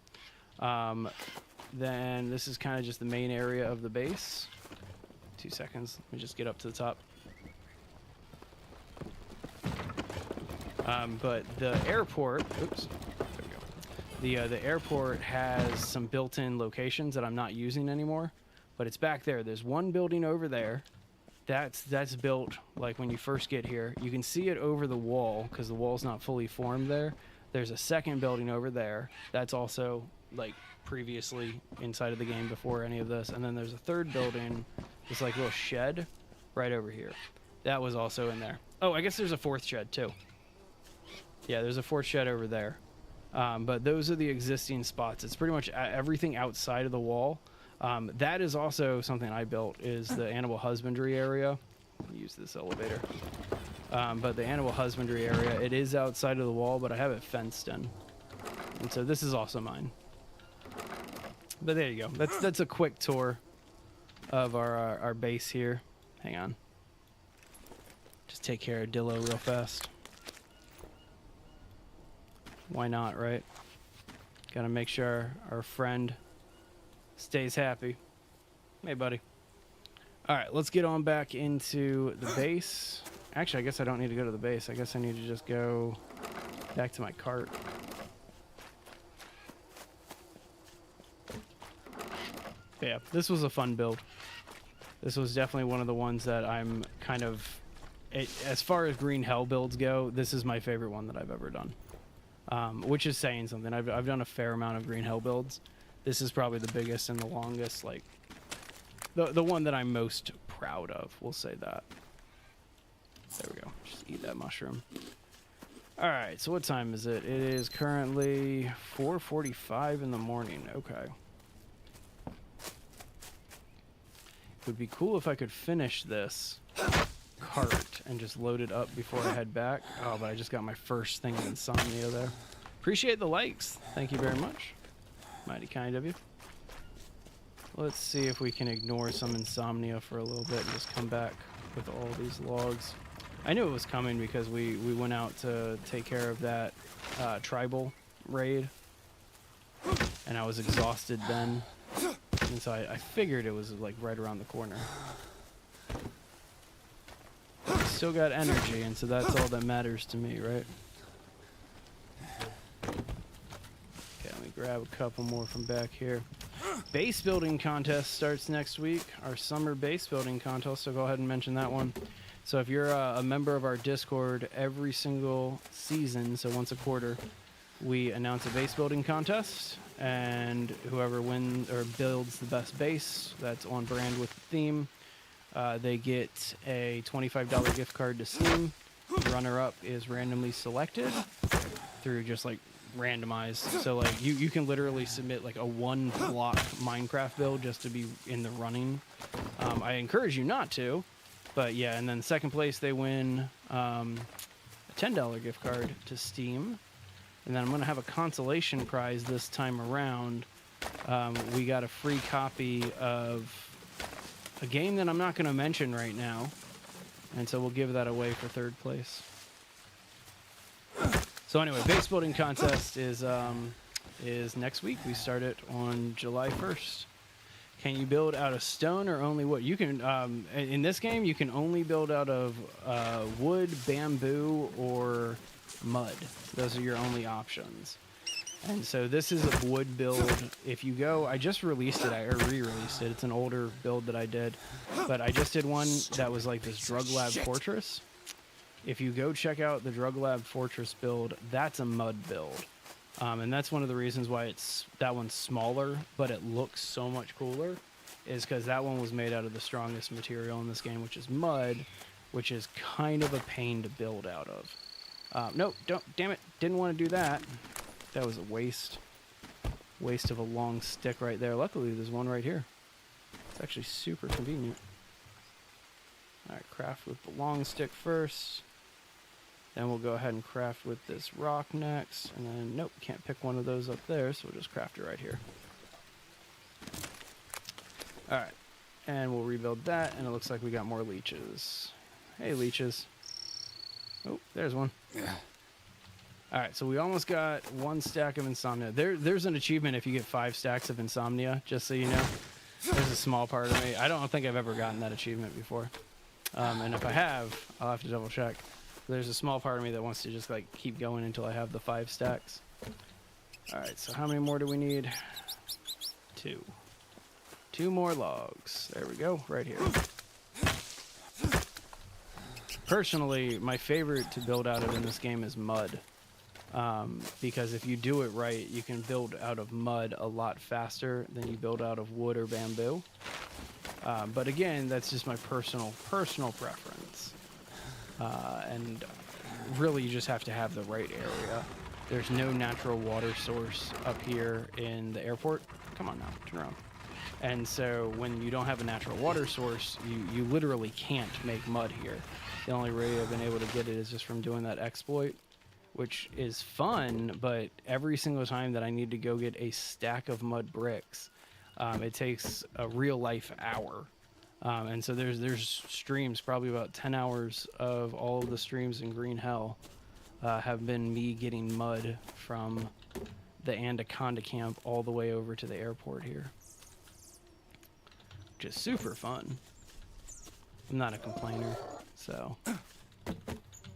Then this is kind of just the main area of the base. 2 seconds. Let me just get up to the top. But the airport, oops, there we go. The airport has some built-in locations that I'm not using anymore, but it's back there. There's one building over there. That's built like when you first get here. You can see it over the wall because the wall's not fully formed there. There's a second building over there. That's also like previously inside of the game before any of this. And then there's a third building, this like little shed right over here. That was also in there. Oh, I guess there's a fourth shed too. Yeah, there's a fourth shed over there. But those are the existing spots. It's pretty much everything outside of the wall. That is also something I built, is the animal husbandry area. Use this elevator. But the animal husbandry area, it is outside of the wall, but I have it fenced in. And so this is also mine. But there you go. That's a quick tour of our base here. Hang on. Just take care of Dillo real fast. Why not, right? Gotta make sure our friend stays happy. Hey, buddy. All right, let's get on back into the base. Actually, I guess I don't need to go to the base. I guess I need to just go back to my cart. But yeah, this was a fun build. This was definitely one of the ones that I'm kind of... as far as Green Hell builds go, this is my favorite one that I've ever done. Which is saying something. I've done a fair amount of Green Hell builds. This is probably the biggest and the longest, like... The one that I'm most proud of, we'll say that. There we go. Just eat that mushroom. Alright, so what time is it? It is currently 4:45 in the morning. Okay. It would be cool if I could finish this cart and just load it up before I head back. Oh, but I just got my first thing of insomnia there. Appreciate the likes. Thank you very much. Mighty kind of you. Let's see if we can ignore some insomnia for a little bit and just come back with all these logs. I knew it was coming because we went out to take care of that tribal raid. And I was exhausted then. And so I figured it was like right around the corner. Still got energy, and so that's all that matters to me, right? Okay, let me grab a couple more from back here. Base building contest starts next week. Our summer base building contest, so go ahead and mention that one. So if you're a member of our Discord, every single season, so once a quarter, we announce a base building contest, and whoever wins or builds the best base that's on brand with the theme, they get a $25 gift card to Steam. Runner-up is randomly selected through just like randomized. So like you can literally submit like a one block Minecraft build just to be in the running. I encourage you not to, but yeah. And then second place, they win a $10 gift card to Steam. And then I'm gonna have a consolation prize this time around. We got a free copy of a game that I'm not going to mention right now, and so we'll give that away for third place. So anyway, base building contest is next week. We start it on July 1st. Can you build out of stone or only wood? You can in this game you can only build out of wood, bamboo, or mud. Those are your only options. And so this is a wood build. If you go, I just released it, or re-released it. It's an older build that I did. But I just did one that was like this Drug Lab Fortress. If you go check out the Drug Lab Fortress build, that's a mud build. And that's one of the reasons why that one's smaller, but it looks so much cooler, is because that one was made out of the strongest material in this game, which is mud, which is kind of a pain to build out of. Nope, damn it, didn't want to do that. That was a waste of a long stick right there. Luckily, there's one right here. actually super convenient. Alright, craft with the long stick first. Then we'll go ahead and craft with this rock next. And then, nope, can't pick one of those up there, so we'll just craft it right here. Alright, and we'll rebuild that, and it looks like we got more leeches. Hey, leeches. Oh, there's one. Yeah. Alright, so we almost got 1 stack of insomnia. There's an achievement if you get 5 stacks of insomnia, just so you know. There's a small part of me. I don't think I've ever gotten that achievement before. And if I have, I'll have to double check. There's a small part of me that wants to just like keep going until I have the 5 stacks. Alright, so how many more do we need? 2. 2 more logs. There we go, right here. Personally, my favorite to build out of in this game is mud. Because if you do it right, you can build out of mud a lot faster than you build out of wood or bamboo. But again, that's just my personal preference. And really, you just have to have the right area. There's no natural water source up here in the airport. Come on now, turn around. And so when you don't have a natural water source, you literally can't make mud here. The only way I've been able to get it is just from doing that exploit, which is fun, but every single time that I need to go get a stack of mud bricks, it takes a real life hour. And so there's streams, probably about 10 hours of all of the streams in Green Hell have been me getting mud from the Anaconda camp all the way over to the airport here. Which is super fun. I'm not a complainer, so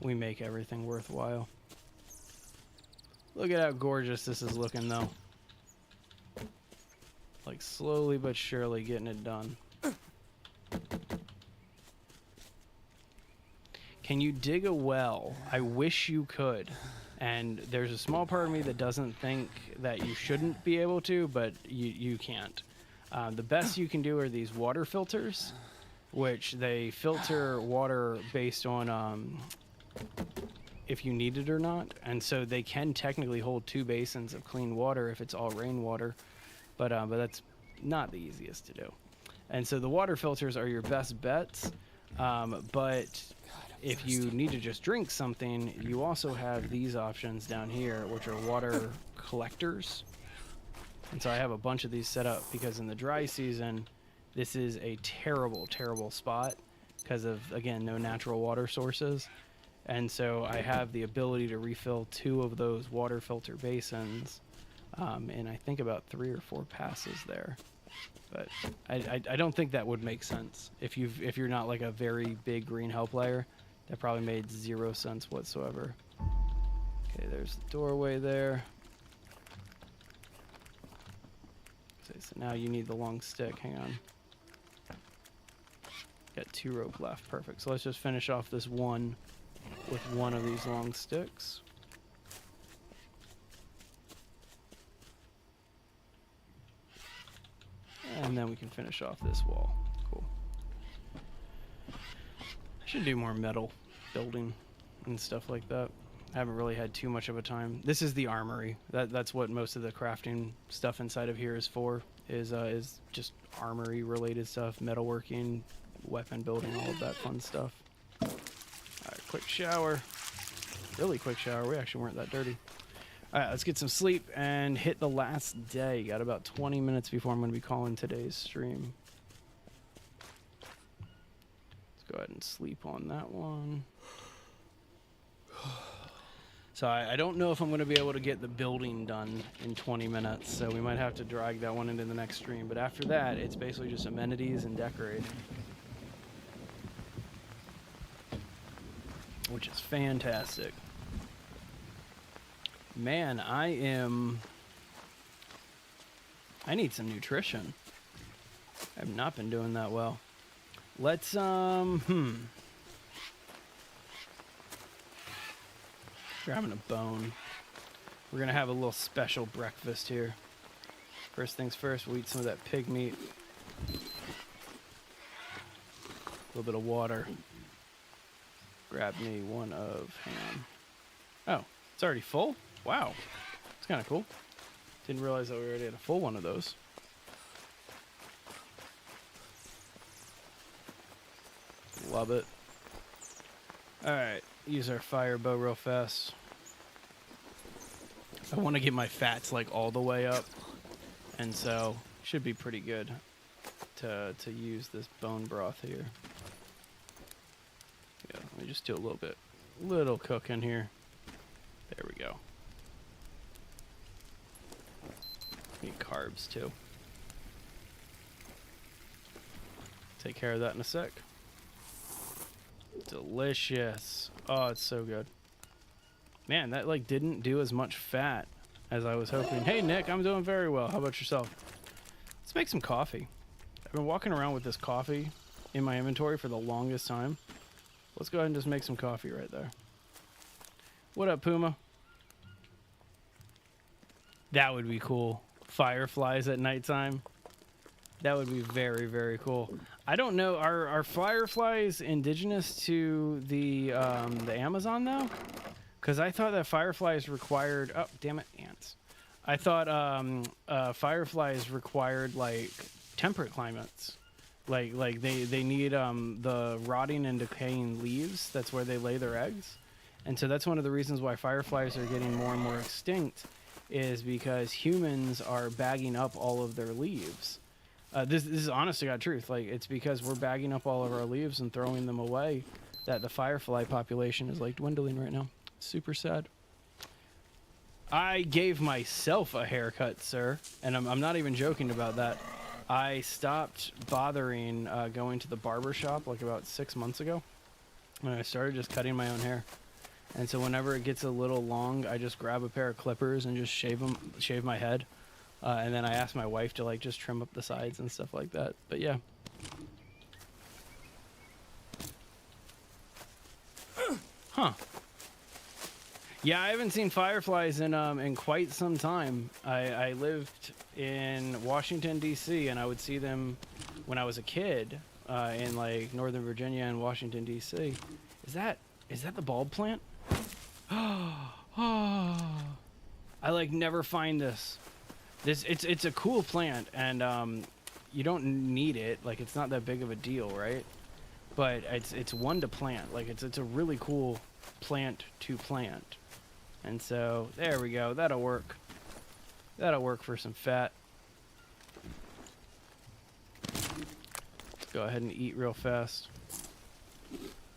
we make everything worthwhile. Look at how gorgeous this is looking, though. Like, slowly but surely getting it done. Can you dig a well? I wish you could. And there's a small part of me that doesn't think that you shouldn't be able to, but you can't. The best you can do are these water filters, which they filter water based on if you need it or not. And so they can technically hold 2 basins of clean water if it's all rainwater, but that's not the easiest to do. And so the water filters are your best bets, but if you need to just drink something, you also have these options down here, which are water collectors. And so I have a bunch of these set up because in the dry season, this is a terrible, terrible spot because of, again, no natural water sources. And so I have the ability to refill 2 of those water filter basins in I think about 3 or 4 passes there. But I don't think that would make sense if you're not like a very big Green Hell player. That probably made 0 sense whatsoever. Okay, there's the doorway there. Okay, so now you need the long stick. Hang on. Got 2 rope left. Perfect. So let's just finish off this one with 1 of these long sticks. And then we can finish off this wall. Cool. I should do more metal building and stuff like that. I haven't really had too much of a time. This is the armory. That's what most of the crafting stuff inside of here is for. Is just armory related stuff, metalworking, weapon building, all of that fun stuff. All right, quick shower. Really quick shower. We actually weren't that dirty. All right, let's get some sleep and hit the last day. Got about 20 minutes before I'm going to be calling today's stream. Let's go ahead and sleep on that one. So I don't know if I'm going to be able to get the building done in 20 minutes, so we might have to drag that one into the next stream. But after that, it's basically just amenities and decorating, which is fantastic. Man, I need some nutrition. I have not been doing that well. Let's, grabbing a bone. We're gonna have a little special breakfast here. First things first, we'll eat some of that pig meat. A little bit of water. Grab me one of ham. Oh, it's already full? Wow, it's kind of cool. Didn't realize that we already had a full one of those. Love it. Alright, use our fire bow real fast. I want to get my fats like all the way up, and so should be pretty good to use this bone broth here. Yeah, let me just do a little cooking here. There we go. Need carbs too. Take care of that in a sec. Delicious. Oh, it's so good. Man, that like didn't do as much fat as I was hoping. Hey Nick, I'm doing very well. How about yourself? Let's make some coffee. I've been walking around with this coffee in my inventory for the longest time. Let's go ahead and just make some coffee right there. What up, Puma? That would be cool. Fireflies at nighttime. That would be very, very cool. I don't know. Are fireflies indigenous to the Amazon though? Because I thought that fireflies required. Oh, damn it, ants! I thought fireflies required like temperate climates. Like they need the rotting and decaying leaves. That's where they lay their eggs, and so that's one of the reasons why fireflies are getting more and more extinct, is because humans are bagging up all of their leaves. This is honest to God truth. Like, it's because we're bagging up all of our leaves and throwing them away that the firefly population is like dwindling right now. Super sad. I gave myself a haircut, sir, and I'm not even joking about that. I stopped bothering going to the barber shop like about 6 months ago, when I started just cutting my own hair. And so whenever it gets a little long, I just grab a pair of clippers and just shave my head. And then I asked my wife to like just trim up the sides and stuff like that. But yeah. Huh. Yeah, I haven't seen fireflies in quite some time. I lived in Washington, D.C., and I would see them when I was a kid in like Northern Virginia and Washington, D.C. Is that the bulb plant? Oh, I like never find this. It's a cool plant, and you don't need it. Like, it's not that big of a deal, right? But it's one to plant. Like, it's a really cool plant to plant. And so there we go. That'll work. That'll work for some fat. Let's go ahead and eat real fast.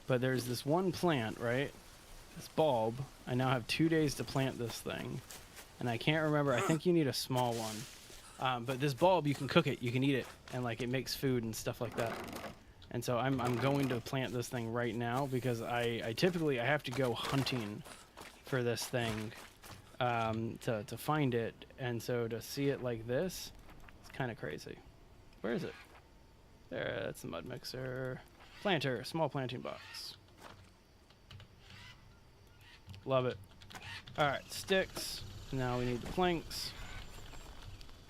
But there's this one plant, right? This bulb. I now have 2 days to plant this thing. And I can't remember. I think you need a small one. But this bulb, you can cook it. You can eat it. And, like, it makes food and stuff like that. And so I'm going to plant this thing right now because I typically have to go hunting for this thing to find it. And so to see it like this, it's kind of crazy. Where is it? There, that's the mud mixer. Planter, small planting box. Love it. All right, sticks. Now we need the planks.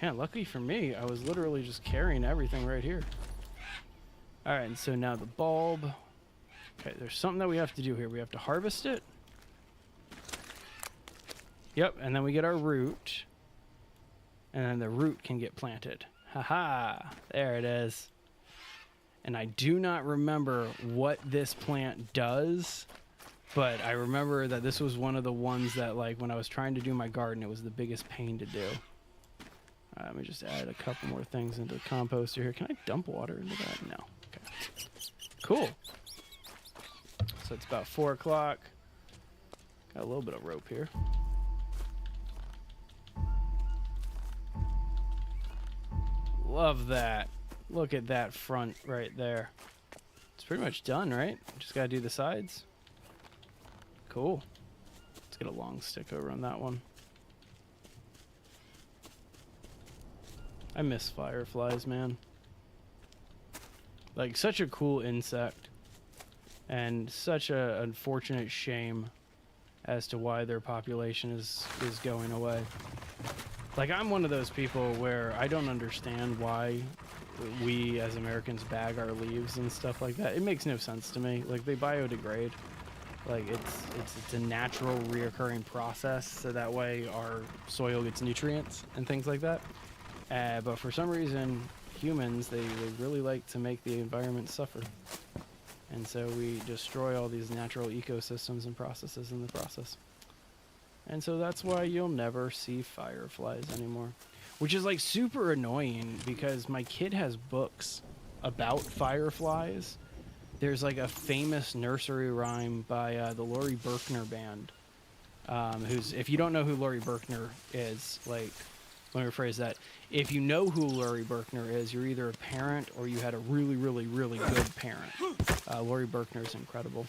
Man, lucky for me, I was literally just carrying everything right here. All right, and so now the bulb. Okay, there's something that we have to do here. We have to harvest it. Yep, and then we get our root. And then the root can get planted. Haha, there it is. And I do not remember what this plant does, but I remember that this was one of the ones that, like, when I was trying to do my garden, it was the biggest pain to do. Let me just add a couple more things into the composter here. Can I dump water into that? No. Okay. Cool. So it's about 4 o'clock. Got a little bit of rope here. Love that. Look at that front right there. It's pretty much done, right? Just gotta do the sides. Cool. Let's get a long stick over on that one. I miss fireflies, man. Like, such a cool insect. And such a unfortunate shame as to why their population is going away. Like, I'm one of those people where I don't understand why we as Americans bag our leaves and stuff like that. It makes no sense to me. Like, they biodegrade. Like, it's a natural reoccurring process, so that way our soil gets nutrients and things like that. But for some reason, humans, they really like to make the environment suffer. And so we destroy all these natural ecosystems and processes in the process. And so that's why you'll never see fireflies anymore. Which is like super annoying because my kid has books about fireflies. There's like a famous nursery rhyme by the Laurie Berkner Band. Who's, if you don't know who Laurie Berkner is, like, let me rephrase that. If you know who Laurie Berkner is, you're either a parent or you had a really, really, really good parent. Laurie Berkner is incredible.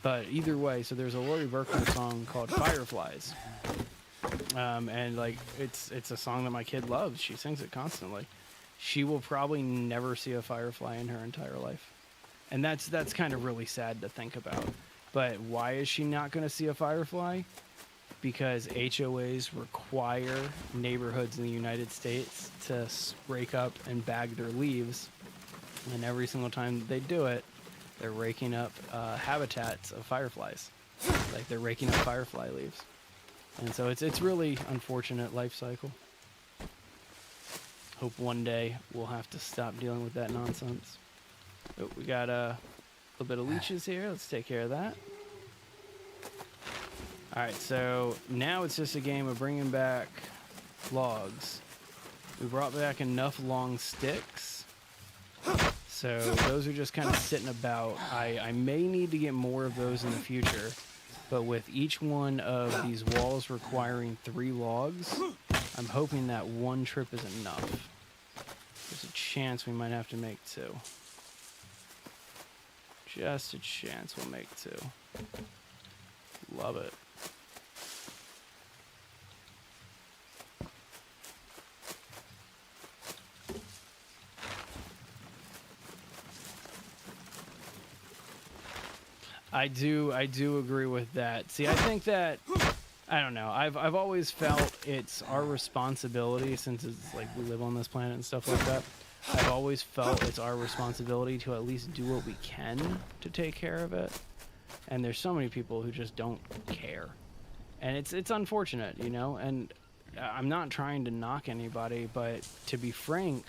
But either way, so there's a Laurie Berkner song called Fireflies. And like, it's a song that my kid loves. She sings it constantly. She will probably never see a firefly in her entire life. And that's kind of really sad to think about. But why is she not going to see a firefly? Because HOAs require neighborhoods in the United States to rake up and bag their leaves. And every single time they do it, they're raking up habitats of fireflies. Like, they're raking up firefly leaves. And so it's really unfortunate life cycle. Hope one day we'll have to stop dealing with that nonsense. Oh, we got a little bit of leeches here. Let's take care of that. All right, so now it's just a game of bringing back logs. We brought back enough long sticks. So those are just kind of sitting about. I may need to get more of those in the future, but with each one of these walls requiring 3 logs, I'm hoping that one trip is enough. There's a chance we might have to make 2. Just a chance we'll make 2. Love it. I do agree with that. See, I think that, I don't know, I've always felt it's our responsibility, since it's like we live on this planet and stuff like that. I've always felt it's our responsibility to at least do what we can to take care of it. And there's so many people who just don't care. And it's unfortunate, you know, and I'm not trying to knock anybody, but to be frank,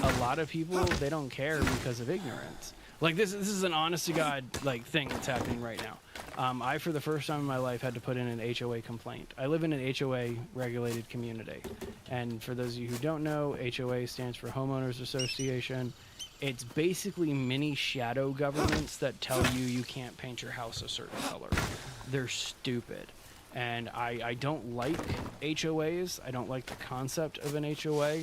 a lot of people, they don't care because of ignorance. Like, this is an honest to God, like, thing that's happening right now. I, for the first time in my life, had to put in an HOA complaint. I live in an HOA regulated community. And for those of you who don't know, HOA stands for Homeowners Association. It's basically mini shadow governments that tell you can't paint your house a certain color. They're stupid. And I don't like HOAs. I don't like the concept of an HOA.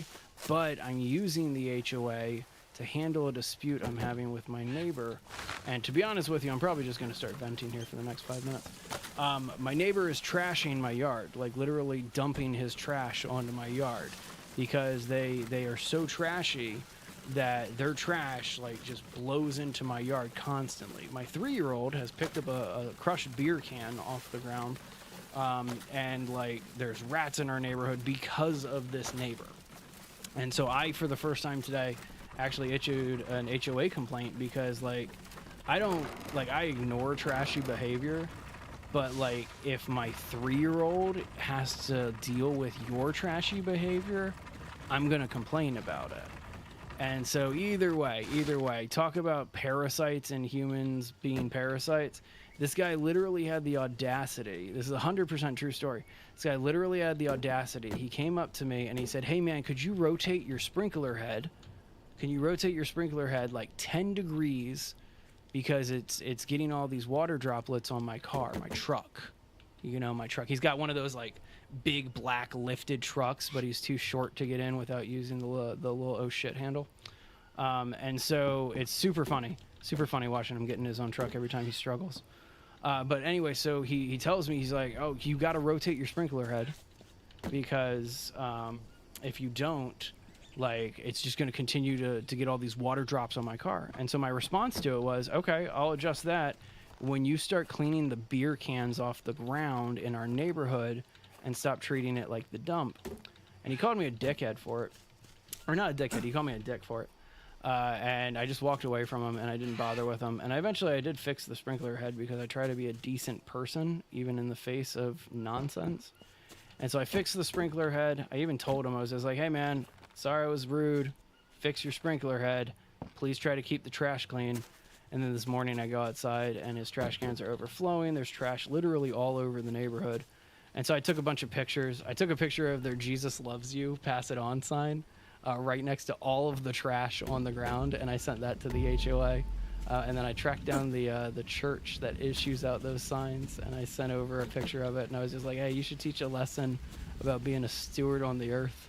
But I'm using the HOA to handle a dispute I'm having with my neighbor. And to be honest with you, I'm probably just going to start venting here for the next 5 minutes. My neighbor is trashing my yard, like literally dumping his trash onto my yard, because they are so trashy that their trash like just blows into my yard constantly. My 3-year-old has picked up a crushed beer can off the ground, and like there's rats in our neighborhood because of this neighbor. And so I, for the first time today, actually issued an HOA complaint because, like, I ignore trashy behavior, but like if my 3-year-old has to deal with your trashy behavior, I'm gonna complain about it. And so either way, talk about parasites and humans being parasites. This guy literally had the audacity. This is a 100% true story. This guy literally had the audacity. He came up to me and he said, "Hey man, could you rotate your sprinkler head? Can you rotate your sprinkler head like 10 degrees because it's getting all these water droplets on my car, my truck." You know, my truck. He's got one of those like big black lifted trucks, but he's too short to get in without using the little oh shit handle. And so it's super funny watching him get in his own truck every time he struggles. But anyway, so he tells me, he's like, "Oh, you got to rotate your sprinkler head because if you don't, like, it's just going to continue to get all these water drops on my car." And so my response to it was, "Okay, I'll adjust that when you start cleaning the beer cans off the ground in our neighborhood and stop treating it like the dump." And he called me a dickhead for it. Or not a dickhead, he called me a dick for it. And I just walked away from him and I didn't bother with him. And eventually I did fix the sprinkler head because I try to be a decent person, even in the face of nonsense. And so I fixed the sprinkler head. I even told him, I was just like, "Hey man, sorry I was rude. Fix your sprinkler head. Please try to keep the trash clean." And then this morning I go outside and his trash cans are overflowing. There's trash literally all over the neighborhood. And so I took a bunch of pictures. I took a picture of their Jesus loves you, pass it on sign right next to all of the trash on the ground. And I sent that to the HOA. And then I tracked down the church that issues out those signs. And I sent over a picture of it. And I was just like, hey, you should teach a lesson about being a steward on the earth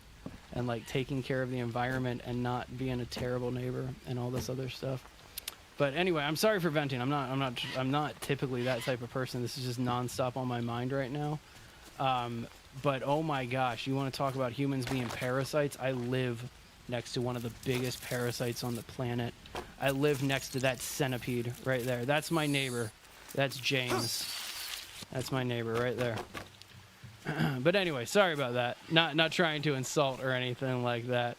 and like taking care of the environment and not being a terrible neighbor and all this other stuff. But anyway, I'm sorry for venting. I'm not typically that type of person. This is just nonstop on my mind right now. But oh my gosh, you want to talk about humans being parasites? I live next to one of the biggest parasites on the planet. I live next to that centipede right there. That's my neighbor. That's James. That's my neighbor right there. But anyway, sorry about that. Not trying to insult or anything like that.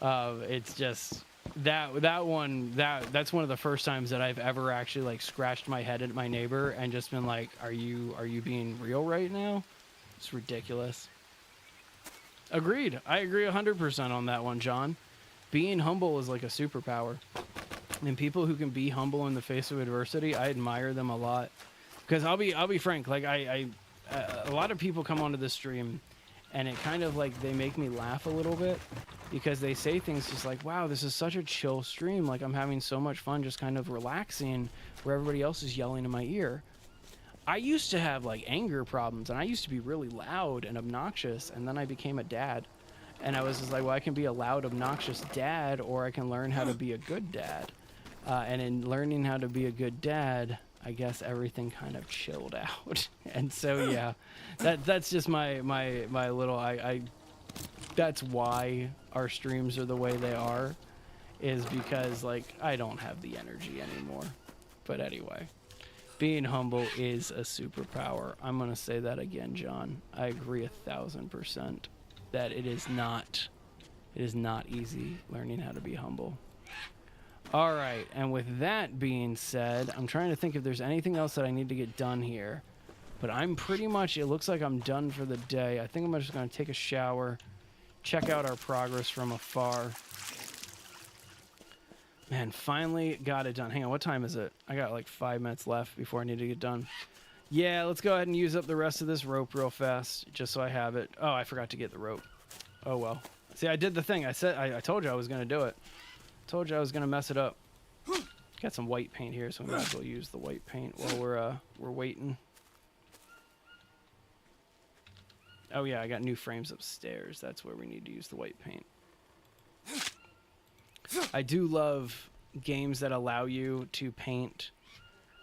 It's just that's one of the first times that I've ever actually like scratched my head at my neighbor and just been like, are you being real right now? It's ridiculous. Agreed. I agree 100% on that one, John. Being humble is like a superpower. And people who can be humble in the face of adversity, I admire them a lot. Because I'll be frank, like a lot of people come onto this stream and it kind of like they make me laugh a little bit because they say things just like, wow, this is such a chill stream. Like I'm having so much fun just kind of relaxing where everybody else is yelling in my ear. I used to have like anger problems and I used to be really loud and obnoxious, and then I became a dad. And I was just like, well, I can be a loud, obnoxious dad, or I can learn how to be a good dad. And in learning how to be a good dad, I guess everything kind of chilled out. And so, yeah, that's just my little, that's why our streams are the way they are, is because like, I don't have the energy anymore. But anyway, being humble is a superpower. I'm going to say that again, John. I agree 1,000% that it is not easy learning how to be humble. All right, and with that being said, I'm trying to think if there's anything else that I need to get done here. But I'm pretty much, it looks like I'm done for the day. I think I'm just going to take a shower, check out our progress from afar. Man, finally got it done. Hang on, what time is it? I got like 5 minutes left before I need to get done. Yeah, let's go ahead and use up the rest of this rope real fast, just so I have it. Oh, I forgot to get the rope. Oh, well. See, I did the thing. I told you I was going to do it. Told you I was going to mess it up. Got some white paint here, so we might as well use the white paint while we're waiting. Oh, yeah, I got new frames upstairs. That's where we need to use the white paint. I do love games that allow you to paint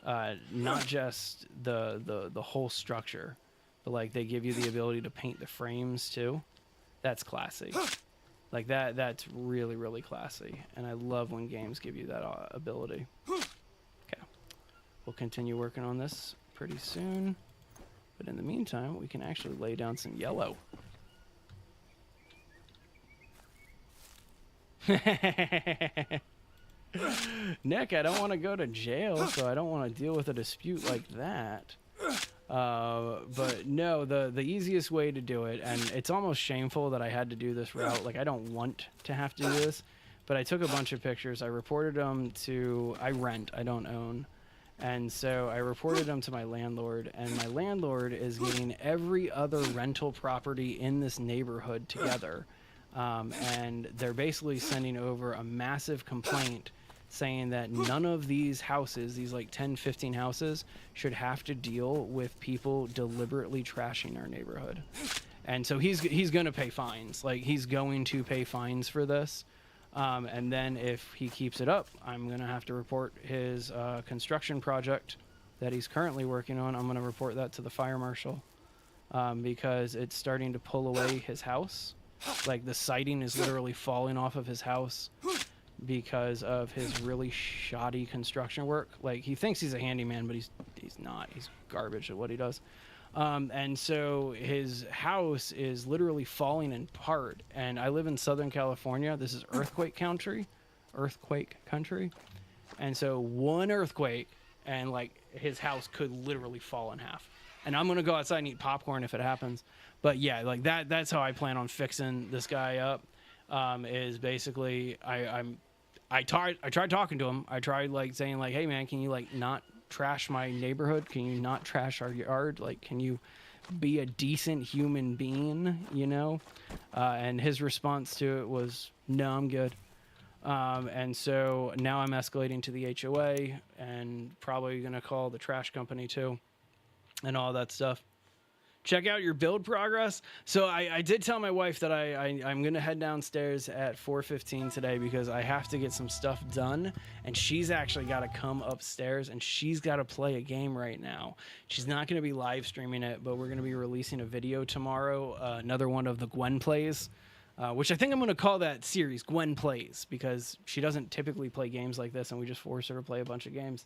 not just the whole structure, but like they give you the ability to paint the frames too. That's classy. Like that's really, really classy. And I love when games give you that ability. Okay. We'll continue working on this pretty soon. But in the meantime, we can actually lay down some yellow. Nick, I don't want to go to jail, so I don't want to deal with a dispute like that. But no, the easiest way to do it, and it's almost shameful that I had to do this route. Like, I don't want to have to do this, but I took a bunch of pictures. I reported them to, I rent, I don't own. And so I reported them to my landlord, and my landlord is getting every other rental property in this neighborhood together. And they're basically sending over a massive complaint saying that none of these houses, these like 10, 15 houses, should have to deal with people deliberately trashing our neighborhood. And so he's going to pay fines. Like, he's going to pay fines for this. And then if he keeps it up, I'm going to have to report his construction project that he's currently working on. I'm going to report that to the fire marshal because it's starting to pull away his house. Like, the siding is literally falling off of his house because of his really shoddy construction work. Like, he thinks he's a handyman, but he's not. He's garbage at what he does. And so his house is literally falling apart. And I live in Southern California. This is earthquake country. And so one earthquake and like his house could literally fall in half. And I'm going to go outside and eat popcorn if it happens. But yeah, like that's how I plan on fixing this guy up. Is basically I tried talking to him. I tried like saying like, hey man, can you like not trash my neighborhood? Can you not trash our yard? Like, can you be a decent human being, you know? And his response to it was, no, I'm good. And so now I'm escalating to the HOA and probably going to call the trash company too and all that stuff. Check out your build progress. So I did tell my wife that I'm going to head downstairs at 4:15 today because I have to get some stuff done. And she's actually got to come upstairs and she's got to play a game right now. She's not going to be live streaming it, but we're going to be releasing a video tomorrow. Another one of the Gwen Plays, which I think I'm going to call that series Gwen Plays because she doesn't typically play games like this and we just force her to play a bunch of games.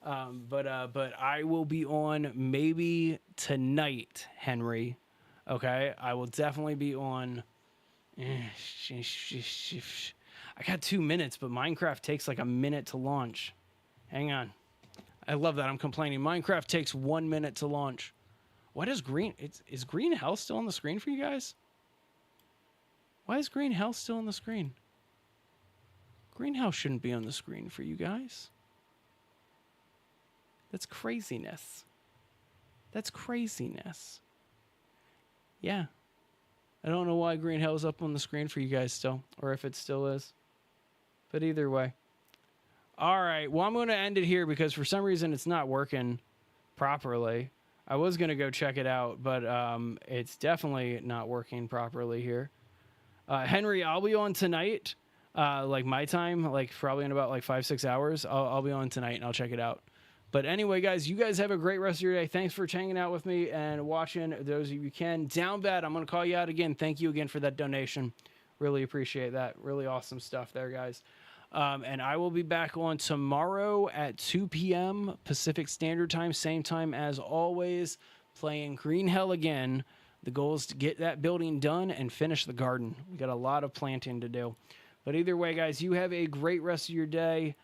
But I will be on maybe tonight, Henry. Okay, I will definitely be on. I got 2 minutes, but Minecraft takes like a minute to launch. Hang on, I love that. I'm complaining. Minecraft takes 1 minute to launch. What is green? Is green hell still on the screen for you guys? Why is green hell still on the screen? Green hell shouldn't be on the screen for you guys. That's craziness. That's craziness. Yeah. I don't know why green hell is up on the screen for you guys still, or if it still is. But either way. All right. Well, I'm going to end it here because for some reason it's not working properly. I was going to go check it out, but it's definitely not working properly here. Henry, I'll be on tonight, like my time, like probably in about like 5-6 hours. I'll be on tonight and I'll check it out. But anyway, guys, you guys have a great rest of your day. Thanks for hanging out with me and watching. Those of you who can. Down bad, I'm going to call you out again. Thank you again for that donation. Really appreciate that. Really awesome stuff there, guys. And I will be back on tomorrow at 2 p.m. Pacific Standard Time, same time as always, playing Green Hell again. The goal is to get that building done and finish the garden. We got a lot of planting to do. But either way, guys, you have a great rest of your day.